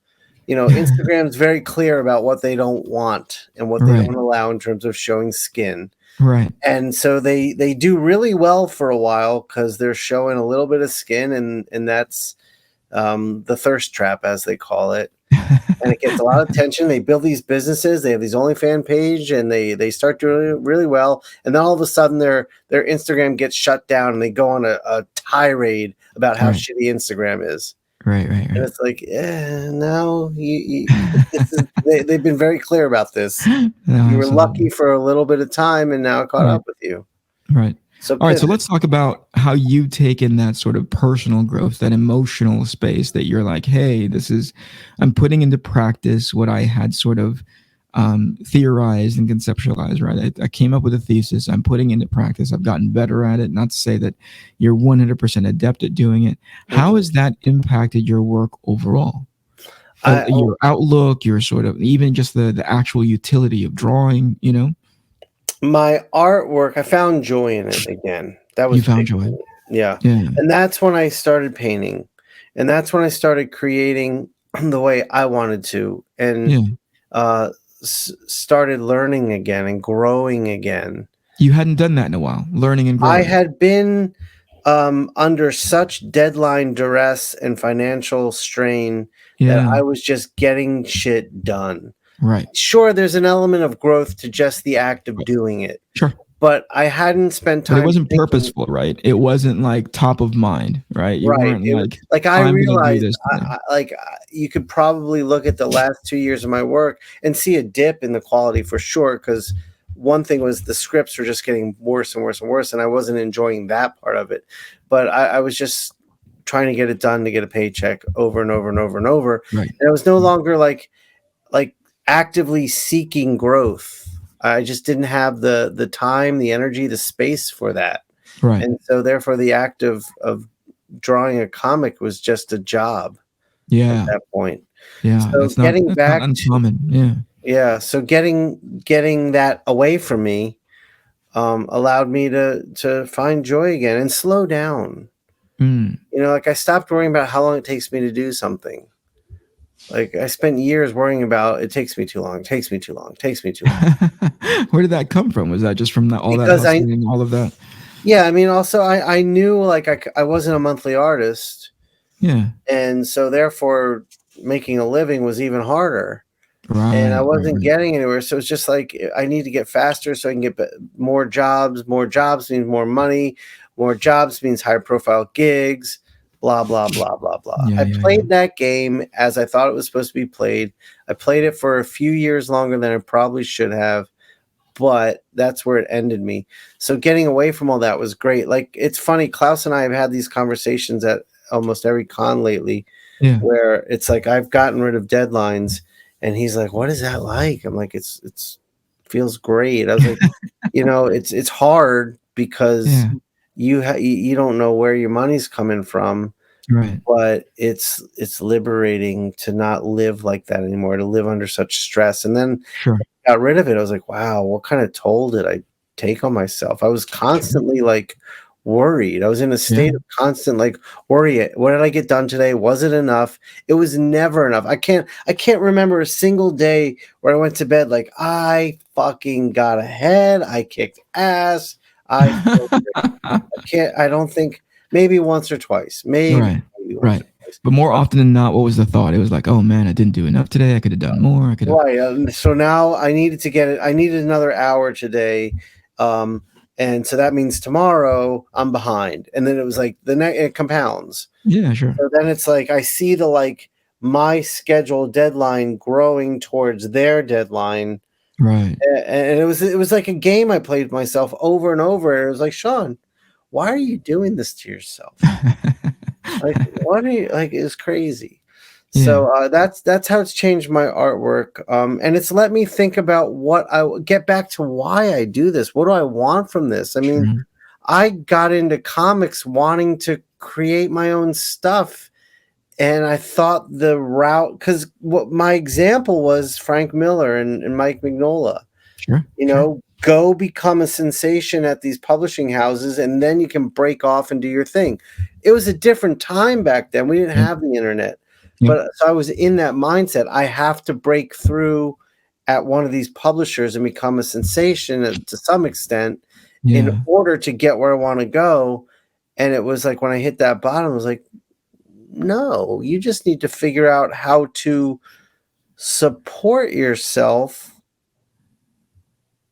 A: Instagram's very clear about what they don't want and what they
B: Right.
A: don't allow in terms of showing skin.
B: Right.
A: And so they do really well for a while because they're showing a little bit of skin, and that's the thirst trap, as they call it. And it gets a lot of attention. They build these businesses. They have these OnlyFans page, and they start doing really well. And then all of a sudden, their Instagram gets shut down, and they go on a tirade about how
B: Right.
A: shitty Instagram is.
B: Right. Right.
A: And
B: Right.
A: it's like, no, this is they've been very clear about this.
B: No,
A: You were lucky
B: absolutely.
A: for a little bit of time, and now it caught
B: Right.
A: up with you.
B: Right.
A: So
B: All right. So
A: pivot.
B: let's talk about how you've taken that sort of personal growth, that emotional space that you're like, hey, I'm putting into practice what I had sort of theorized and conceptualized, right? I came up with a thesis. I'm putting into practice. I've gotten better at it. Not to say that you're 100% adept at doing it. How
A: Mhm.
B: has that impacted your work overall?
A: Oh,
B: Your outlook, your sort of even just the actual utility of drawing.
A: my artwork, I found joy in it again. That
B: You
A: was big
B: found
A: for
B: joy.
A: me. Yeah,
B: Yeah.
A: and that's when I started painting, and that's when I started creating the way I wanted to, and,
B: Yeah.
A: uh, started learning again and growing again.
B: You hadn't done that in a while, learning and
A: I
B: growing.
A: had been, under such deadline duress and financial strain that
B: Yeah.
A: I was just getting shit done.
B: Right.
A: Sure, there's an element of growth to just the act of
B: Right.
A: doing it,
B: Sure.
A: but I hadn't spent
B: But it
A: time
B: wasn't
A: thinking.
B: purposeful, right? It wasn't like top of mind, right? You
A: Right,
B: weren't
A: it was
B: like,
A: like, I
B: I'm gonna do
A: realized
B: this today.
A: you could probably look at the last 2 years of my work and see a dip in the quality for sure. Because one thing was the scripts were just getting worse and worse and worse, and I wasn't enjoying that part of it, but I was just trying to get it done to get a paycheck over and over and over and over,
B: Right.
A: and I was no longer, like, actively seeking growth. I just didn't have the time, the energy, the space for that,
B: Right.
A: and so therefore the act of drawing a comic was just a job at
B: Yeah.
A: that point.
B: Yeah.
A: So getting
B: That's not
A: back to
B: uncommon. Yeah.
A: yeah, so getting that away from me, allowed me to find joy again and slow down.
B: Mm.
A: Like, I stopped worrying about how long it takes me to do something. Like, I spent years worrying about, "It takes me too long, it takes me too long, it takes me too long."
B: Where did that come from? Was that just from all that
A: Because
B: hustling, all of that?
A: yeah, I mean, also, I knew, like, I wasn't a monthly artist,
B: Yeah.
A: and so therefore making a living was even harder. And I
B: Right. Right.
A: wasn't
B: Right.
A: getting anywhere, so it's just like, I need to get faster so I can get more jobs means more money, more jobs means higher profile gigs, blah, blah, blah, blah, blah.
B: Yeah.
A: I
B: Yeah. Yeah.
A: played that game as I thought it was supposed to be played. I played it for a few years longer than I probably should have, but that's where it ended me. So getting away from all that was great. Like, it's funny, Klaus and I have had these conversations at almost every con lately,
B: Yeah.
A: where it's like I've gotten rid of deadlines, and he's like, "What is that like?" I'm like, "It's feels great." I was like, it's hard because
B: Yeah.
A: you don't know where your money's coming from,
B: Right.
A: but it's liberating to not live like that anymore, to live under such stress. And then
B: Sure.
A: got rid of it. I was like, "Wow, what kind of toll did I take on myself?" I was
B: Sure.
A: constantly, like, worried. I was in a
B: Yeah.
A: state of constant, like, worry. What did I get done today? Was it enough? It was never enough. I can't remember a single day where I went to bed like, "I fucking got ahead. I kicked ass. I feel great." I don't think, maybe once or twice.
B: Right.
A: Maybe once
B: Right.
A: or twice.
B: But more often than not, what was the thought? It was like, oh man, I didn't do enough today. I could have done more. I could have.
A: Right, so now I needed to get it. I needed another hour today, um, and so that means tomorrow I'm behind, and then it was like it compounds.
B: Yeah. Sure.
A: So then it's like I see my schedule deadline growing towards their deadline,
B: Right.
A: and it was like a game I played with myself over and over. And it was like, Shawn, why are you doing this to yourself? Like, what are you like? It's crazy.
B: Yeah.
A: So, that's how it's changed my artwork, and it's let me think about get back to why I do this. What do I want from this? I mean,
B: Sure.
A: I got into comics wanting to create my own stuff, and I thought the route, because what my example was Frank Miller and Mike Mignola.
B: Sure. Sure.
A: Go become a sensation at these publishing houses, and then you can break off and do your thing. It was a different time back then. We didn't
B: Yep.
A: have the internet.
B: Yep.
A: But so I was in that mindset. I have to break through at one of these publishers and become a sensation, to some extent, in
B: Yeah.
A: order to get where I want to go. And it was like when I hit that bottom, I was like, no, you just need to figure out how to support yourself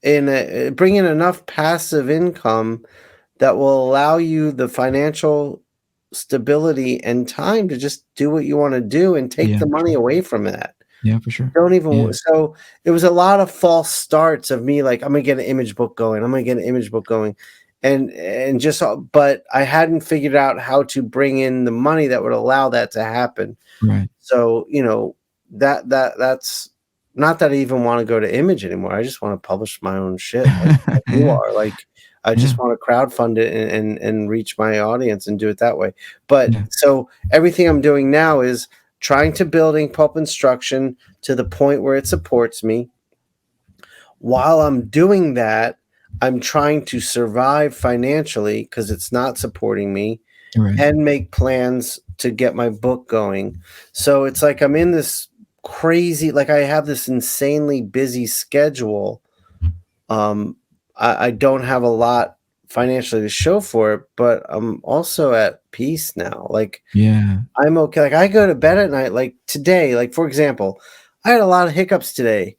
A: bring in enough passive income that will allow you the financial stability and time to just do what you want to do and take
B: Yeah.
A: the money
B: Sure.
A: away from that.
B: Yeah. For sure.
A: Don't even
B: Yeah.
A: so it was a lot of false starts of me like, I'm gonna get an image book going. I'm gonna get an image book going. And just but I hadn't figured out how to bring in the money that would allow that to happen.
B: Right.
A: So, that's not that I even wanna go to Image anymore. I just wanna publish my own shit like you
B: Yeah.
A: are. Like, I
B: Yeah.
A: just wanna crowdfund it and reach my audience and do it that way. But
B: Yeah.
A: so everything I'm doing now is trying to build INKPULP Instruction to the point where it supports me. While I'm doing that, I'm trying to survive financially because it's not supporting me
B: Right.
A: and make plans to get my book going. So it's like I'm in this crazy, like I have this insanely busy schedule. Um, I don't have a lot financially to show for it, but I'm also at peace now. Like
B: Yeah.
A: I'm okay. Like I go to bed at night, like today, like for example, I had a lot of hiccups today,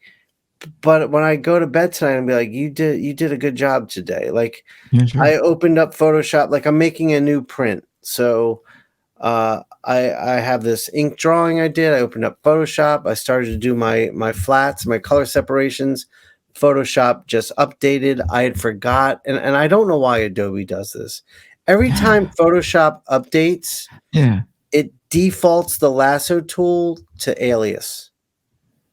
A: but when I go to bed tonight and be like, you did a good job today. Like
B: Yeah, sure.
A: I opened up Photoshop, like I'm making a new print. So I have this ink drawing I did. I opened up Photoshop. I started to do my flats, my color separations. Photoshop just updated. I had forgot, and I don't know why Adobe does this. Every time Photoshop updates,
B: Yeah.
A: it defaults the lasso tool to alias.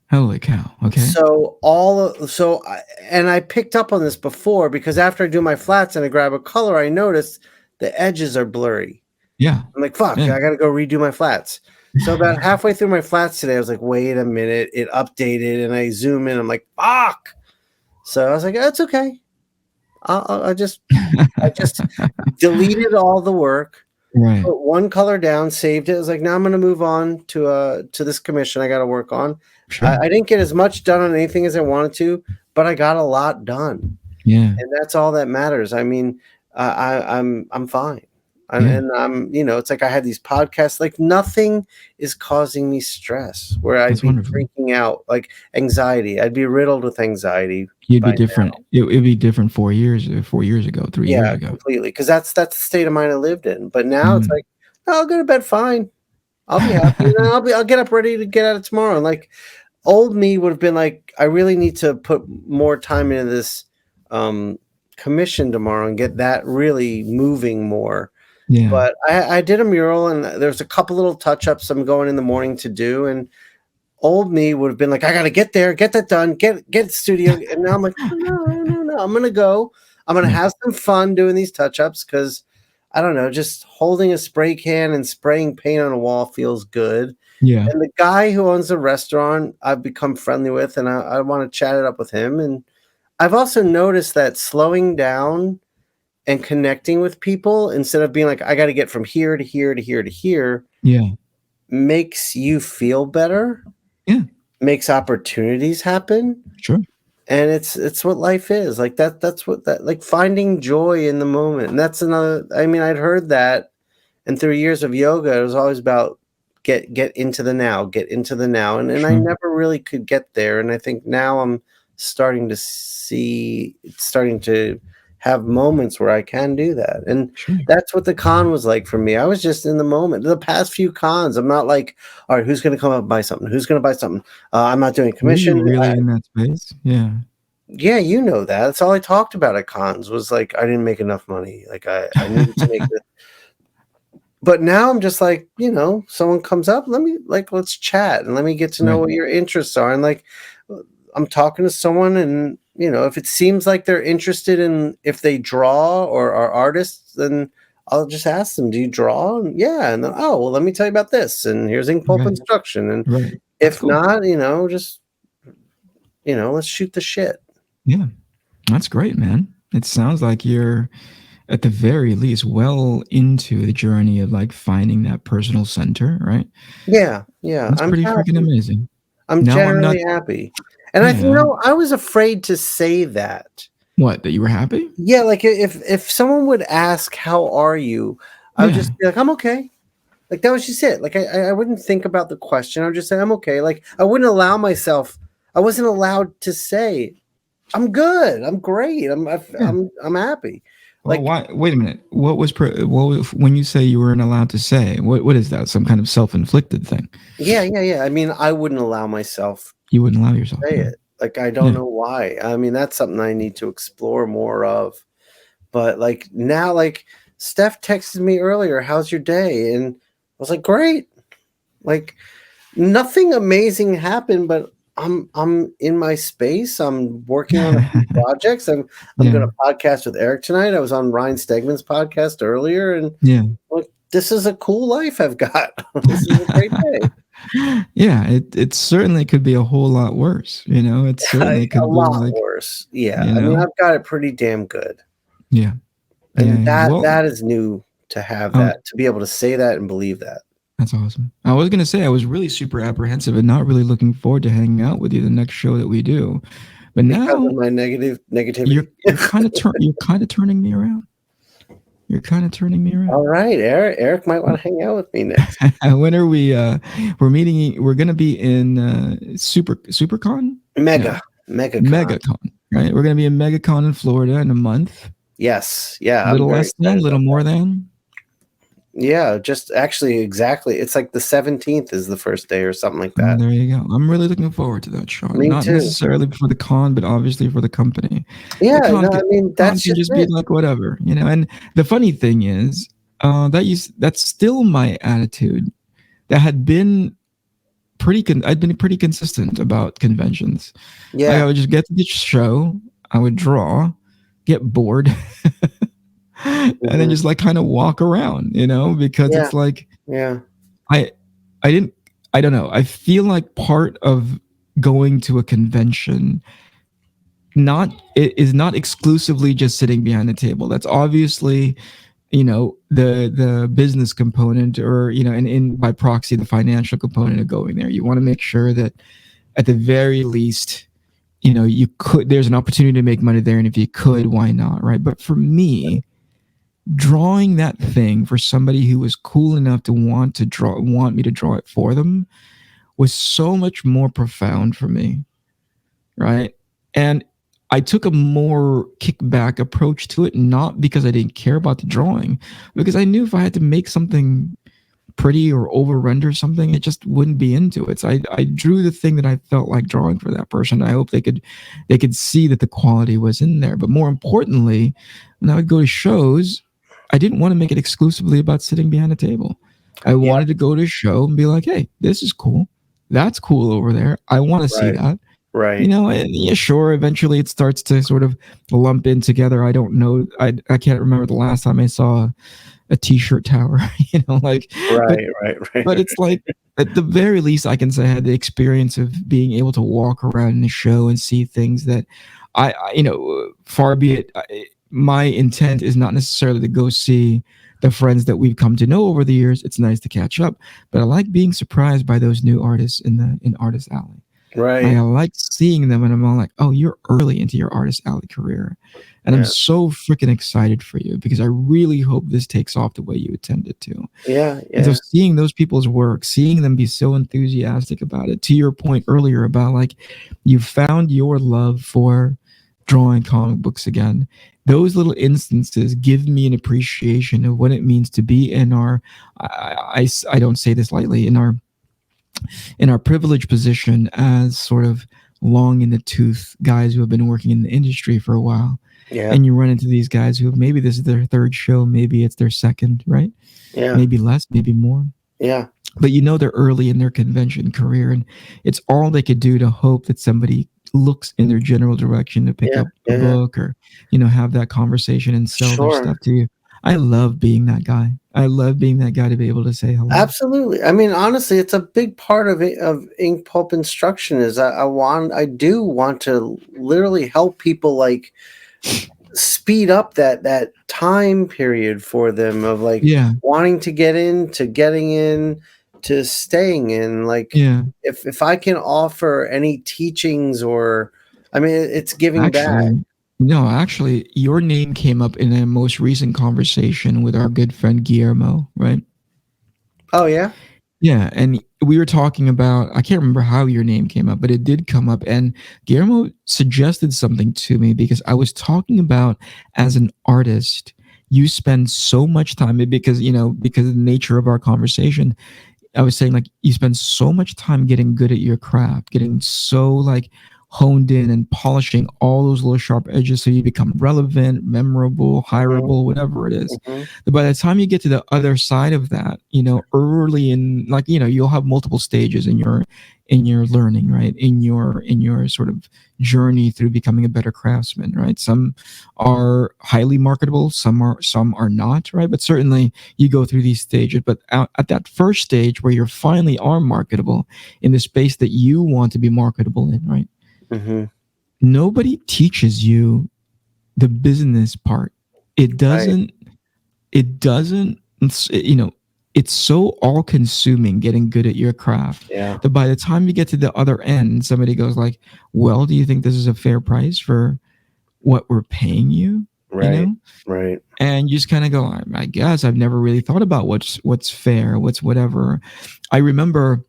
B: Holy cow. Okay.
A: So I picked up on this before because after I do my flats and I grab a color, I noticed the edges are blurry.
B: Yeah.
A: I'm like, fuck,
B: Yeah.
A: I gotta go redo my flats. So about halfway through my flats today, I was like, wait a minute, it updated, and I zoom in. I'm like, fuck. So I was like, that's okay. I just deleted all the work,
B: Right.
A: put one color down, saved it. I was like, now I'm gonna move on to this commission I got to work on.
B: Sure.
A: I didn't get as much done on anything as I wanted to, but I got a lot done,
B: Yeah.
A: and that's all that matters. I mean, I'm fine.
B: Yeah.
A: And I'm, it's like I had these podcasts, like nothing is causing me stress where I'd
B: That's
A: be
B: wonderful.
A: freaking out, like anxiety. I'd be riddled with anxiety
B: You'd be
A: by
B: different.
A: now.
B: It'd be different 4 years ago, 3 years
A: Yeah,
B: ago.
A: completely. Because that's the state of mind I lived in. But now it's
B: Mm.
A: like, "Oh, I'll go to bed fine. I'll be happy. And I'll get up ready to get at it tomorrow. And like old me would have been like, I really need to put more time into this um, commission tomorrow and get that really moving more.
B: Yeah.
A: But I did a mural and there's a couple little touch ups I'm going in the morning to do. And old me would have been like, I got to get there, get that done, get the studio. And now I'm like, oh, no. I'm going to go. I'm going to
B: Yeah.
A: have some fun doing these touch ups because I don't know, just holding a spray can and spraying paint on a wall feels good.
B: Yeah.
A: And the guy who owns the restaurant, I've become friendly with, and I want to chat it up with him. And I've also noticed that slowing down and connecting with people instead of being like, I got to get from here to here to here to here
B: Yeah.
A: makes you feel better,
B: Yeah.
A: makes opportunities happen.
B: Sure.
A: And it's what life is. Like that's what that like finding joy in the moment. And that's another I mean, I'd heard that and through years of yoga, it was always about get into the now, get into the now. And I
B: Sure.
A: never really could get there. And I think now I'm starting to see it's starting to have moments where I can do that. And
B: Sure.
A: that's what the con was like for me. I was just in the moment. The past few cons, I'm not like, all right, who's going to come up and buy something? Who's going to buy something? I'm not doing
B: Were you
A: commission.
B: really in that space? Yeah.
A: Yeah, you know that. That's all I talked about at cons was like I didn't make enough money. Like I needed to make this. But now I'm just like, someone comes up, let's chat and let me get to know
B: Right.
A: what your interests are. And like I'm talking to someone and if it seems like they're interested in if they draw or are artists, then I'll just ask them, do you draw? And yeah. And then, oh, well, let me tell you about this. And here's INKPULP
B: Right.
A: instruction. And
B: Right. That's
A: if
B: cool.
A: not, just, let's shoot the shit.
B: Yeah. That's great, man. It sounds like you're at the very least well into the journey of like finding that personal center, right?
A: Yeah. Yeah.
B: That's
A: I'm
B: pretty freaking
A: happy.
B: amazing.
A: I'm
B: Now I'm not
A: generally happy. And
B: yeah.
A: I was afraid to say that.
B: What, that you were happy?
A: Yeah, like if someone would ask, "How are you?" I would
B: Yeah.
A: just be like, "I'm okay." Like that was just it. Like I wouldn't think about the question. I would just say, "I'm okay." Like I wouldn't allow myself. I wasn't allowed to say, "I'm good. I'm great.
B: Yeah.
A: I'm happy."
B: Well,
A: Like
B: why wait a minute. When you say you weren't allowed to say, what is that? Some kind of self-inflicted thing?
A: yeah. I mean, I wouldn't allow myself
B: You wouldn't allow yourself,
A: to say
B: yeah.
A: it. Like I don't
B: Yeah.
A: know why. I mean, that's something I need to explore more of. But like now, like Steph texted me earlier, "How's your day?" And I was like, "Great." Like nothing amazing happened, but I'm in my space. I'm working on a few projects. I'm
B: Yeah.
A: going to podcast with Eric tonight. I was on Ryan Stegman's podcast earlier, and
B: Yeah.
A: like this is a cool life I've got. This is a great day.
B: Yeah, it certainly could be a whole lot worse, you know? It certainly
A: A
B: could be
A: lot
B: like,
A: worse. Yeah,
B: you
A: I mean,
B: know?
A: I've got it pretty damn good,
B: Yeah. Yeah,
A: and
B: yeah. Well,
A: that is new to have
B: I was
A: that, to be able to say that and believe that.
B: that's awesome. I was gonna say I was really super apprehensive and not really looking forward to hanging out with you the next show that we do. But
A: Because of
B: now
A: my negativity?
B: you're kind of turning me around. You're kind of turning me around.
A: Alright, Eric might wanna hang out with me next.
B: When are we we're meeting we're gonna be in SuperCon? No.
A: MegaCon.
B: MegaCon, right? We're gonna be in MegaCon in Florida in a month.
A: Yes, yeah, I'm
B: Little
A: very
B: less than,
A: excited
B: little
A: about
B: more
A: that.
B: than.
A: Yeah, just actually exactly, it's like the 17th is the first day or something like
B: Oh,
A: that.
B: there you go. I'm really looking forward to that, Shawn.
A: Me
B: Not
A: too.
B: necessarily for the con, but obviously for the company.
A: Yeah,
B: The con
A: no, I
B: can,
A: mean,
B: con
A: that's
B: can
A: just
B: just be
A: it.
B: like whatever, you know. And the funny thing is, that's still my attitude. That had been I'd been pretty consistent about conventions. Like I
A: Yeah,
B: would just get to the show, I would draw, get bored, and then
A: mhm,
B: just like kind of walk around, you know, because
A: yeah,
B: it's like
A: yeah,
B: I I didn't I don't know. I feel like part of going to a convention not it is not exclusively just sitting behind the table. That's obviously, you know, the business component, or you know, and in by proxy the financial component of going there. You want to make sure that at the very least, you know, there's an opportunity to make money there, and if you could, why not, right? But for me, drawing that thing for somebody who was cool enough to want me to draw it for them was so much more profound for me, right? And I took a more kickback approach to it, not because I didn't care about the drawing, because I knew if I had to make something pretty or over render something, it just wouldn't be into it. So I drew the thing that I felt like drawing for that person. I hope they could see that the quality was in there. But more importantly, when I would go to shows, I didn't want to make it exclusively about sitting behind a table. I
A: yeah,
B: wanted to go to a show and be like, hey, this is cool. That's cool over there. I want to see
A: right,
B: that. You
A: right,
B: know, and yeah, sure, eventually it starts to sort of lump in together. I don't know. I can't remember the last time I saw a t-shirt tower, you know, like, but
A: right,
B: but it's like at the very least I can say I had the experience of being able to walk around in a show and see things that you know, far be it, my intent is not necessarily to go see the friends that we've come to know over the years. It's nice to catch up, but I like being surprised by those new artists in Artist Alley. Like
A: right,
B: I like seeing them, and I'm all like, "Oh, you're early into your Artist Alley career," and I'm
A: yeah,
B: so freaking excited for you because I really hope this takes off the way you intended to.
A: yeah,
B: And so,
A: yeah,
B: seeing those people's work, seeing them be so enthusiastic about it, to your point earlier about like you found your love for drawing comic books again. Those little instances give me an appreciation of what it means to be in our. I don't say this lightly, in our privileged position as sort of long in the tooth guys who have been working in the industry for a while.
A: yeah,
B: And you run into these guys who maybe this is their third show, maybe it's their second, right?
A: yeah,
B: Maybe less, maybe more.
A: yeah,
B: But you know they're early in their convention career, and it's all they could do to hope that somebody looks in their general direction to pick
A: yeah,
B: up a
A: yeah,
B: book or, you know, have that conversation and sell their
A: sure.
B: stuff to you. I love being that guy. I love being that guy to be able to say hello.
A: Absolutely. I mean, honestly, it's a big part of ink pulp instruction is I do want to literally help people like speed up that time period for them of like
B: Yeah,
A: wanting to get in to getting in to staying in. Like
B: yeah.
A: if I can offer any teachings or I mean it's giving back.
B: Actually, no, actually, your name came up in a most recent conversation with our good friend Guillermo, right?
A: Oh yeah?
B: Yeah, and we were talking about, I can't remember how your name came up, but it did come up. And Guillermo suggested something to me because I was talking about as an artist, you spend so much time because, you know, because of the nature of our conversation, I was saying like you spend so much time getting good at your craft, getting so like honed in and polishing all those little sharp edges so you become relevant, memorable,
A: Mhm,
B: hireable, whatever it is.
A: mhm,
B: But by the time you get to the other side of that, early in, like, you'll have multiple stages in your learning, right? In your sort of journey through becoming a better craftsman, right? Some are highly marketable, some are not, right? But certainly you go through these stages. But at that first stage where you're finally are marketable in the space that you want to be marketable in, right?
A: mhm.
B: Nobody teaches you the business part. It
A: Right.
B: doesn't. It doesn't. It's so all consuming getting good at your craft
A: Yeah.
B: that by the time you get to the other end, somebody goes like, "Well, do you think this is a fair price for what we're paying you?" You
A: Right.
B: know,
A: Right.
B: and you just kind of go, I guess I've never really thought about what's fair, what's whatever. I remember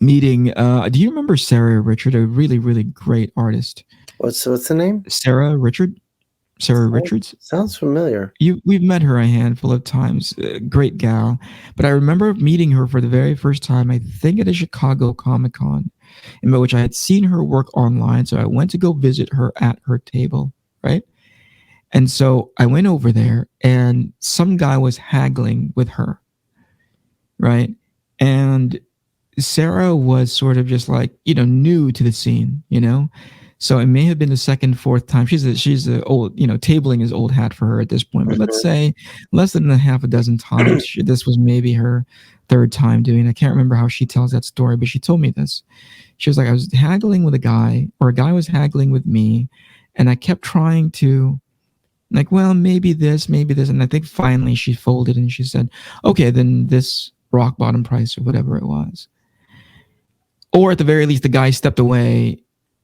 B: meeting. Do you remember Sarah Richard, a really really great artist?
A: What's the name?
B: Sarah Richard, Sarah
A: Sounds
B: Richards.
A: sounds familiar.
B: We've met her a handful of times. Great gal, but I remember meeting her for the very first time. I think at a Chicago Comic Con, in which I had seen her work online. So I went to go visit her at her table, right? And so I went over there, and some guy was haggling with her, right? And Sarah was sort of just like, new to the scene. So it may have been the second, fourth time. She's a old, tabling is old hat for her at this point. But let's
A: Mhm.
B: say less than a half a dozen times. This was maybe her third time doing it. I can't remember how she tells that story, but she told me this. She was like, I was haggling with a guy, or a guy was haggling with me, and I kept trying to, like, well, maybe this. And I think finally she folded and she said, okay, then this rock bottom price or whatever it was. Or at the very least, the guy stepped away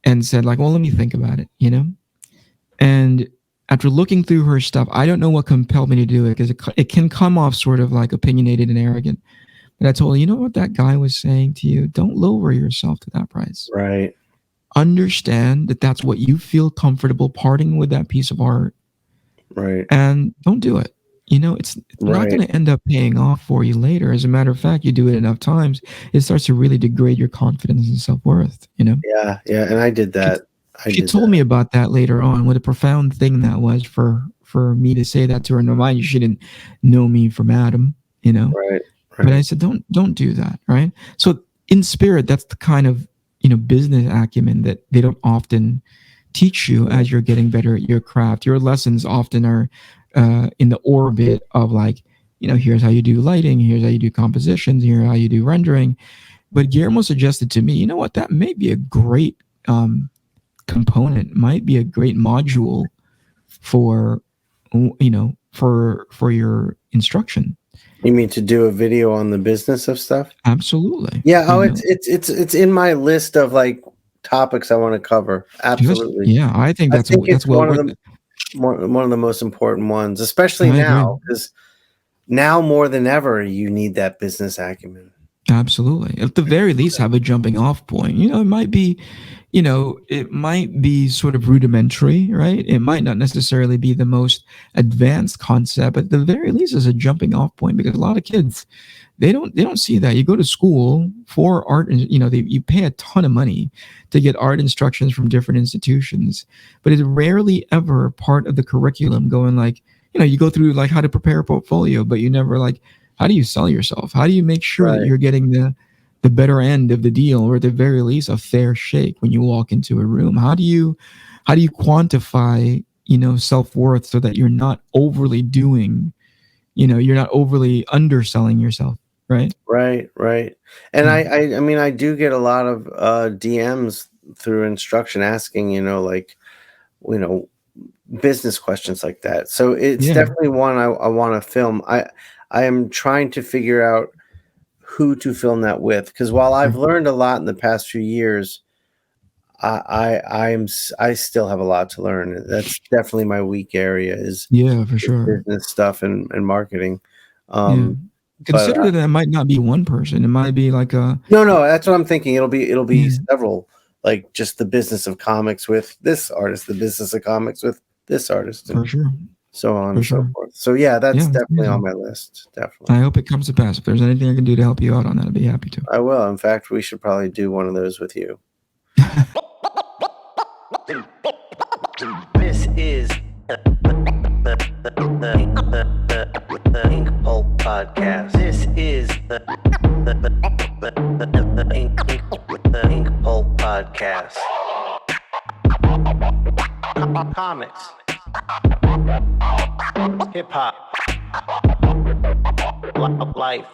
B: and said, like, well, let me think about it. And after looking through her stuff, I don't know what compelled me to do it, because it can come off sort of like opinionated and arrogant. But I told her, you know what that guy was saying to you? Don't lower yourself to that price.
A: Right.
B: Understand that that's what you feel comfortable parting with that piece of art,
A: Right.
B: and don't do it. It's not
A: Right.
B: going to end up paying off for you later. As a matter of fact, you do it enough times, it starts to really degrade your confidence and self worth.
A: Yeah. Yeah. And I did
B: She,
A: that. I
B: she
A: did
B: told
A: that.
B: me about that later on. What a profound thing that was for me to say that to her. No, mind you, she didn't know me from Adam.
A: Right.
B: But I
A: Right.
B: said, don't do that, right? So in spirit, that's the kind of business acumen that they don't often teach you
A: Yeah.
B: as you're getting better at your craft. Your lessons often are in the orbit of, like, here's how you do lighting, here's how you do compositions, here's how you do rendering. But Guillermo suggested to me, you know what, that may be a great component, might be a great module for for your instruction.
A: You mean to do a video on the business of stuff?
B: Absolutely.
A: Yeah. Oh, it's in my list of like topics I want to cover. Absolutely.
B: Yeah, I think
A: I think
B: that's
A: it's
B: well worth it.
A: one of the most important ones, especially
B: I agree.
A: now, because now more than ever you need that business acumen.
B: Absolutely. At the very least, have a jumping off point. It might be sort of rudimentary, right? It might not necessarily be the most advanced concept, but at the very least is a jumping off point, because a lot of kids, they don't see that. You go to school for art, and you pay a ton of money to get art instructions from different institutions, but it's rarely ever part of the curriculum going, like, you go through like how to prepare a portfolio, but you never, like, how do you sell yourself? How do you make sure that
A: Right.
B: you're getting the better end of the deal, or at the very least a fair shake when you walk into a room? How do you quantify self-worth so that you're not overly underselling yourself, right?
A: Right, right. And
B: Yeah.
A: I mean, I do get a lot of DMs through instruction asking, like, you know, business questions like that. So it's
B: Yeah.
A: definitely one I want to film. I am trying to figure out who to film that with, because while I've
B: Sure.
A: learned a lot in the past few years, I still have a lot to learn. That's definitely my weak area
B: Yeah, for
A: is
B: sure.
A: business stuff and marketing.
B: Yeah.
A: Um, but
B: Consider that it might not be one person. It might be like a
A: No, no, that's what I'm thinking. It'll be
B: yeah,
A: several, like just the business of comics with this artist, the business of comics with this artist, and
B: for sure.
A: so on
B: For
A: and so
B: sure.
A: forth. So yeah, that's
B: Yeah, that's
A: definitely on
B: amazing.
A: my list.
B: I
A: Definitely.
B: hope it comes to pass. If there's anything I can do to help you out on that, I'd be happy to.
A: I will. In fact, we should probably do one of those with you. the INKPULP podcast. This is the INKPULP podcast. Comics, hip hop, life,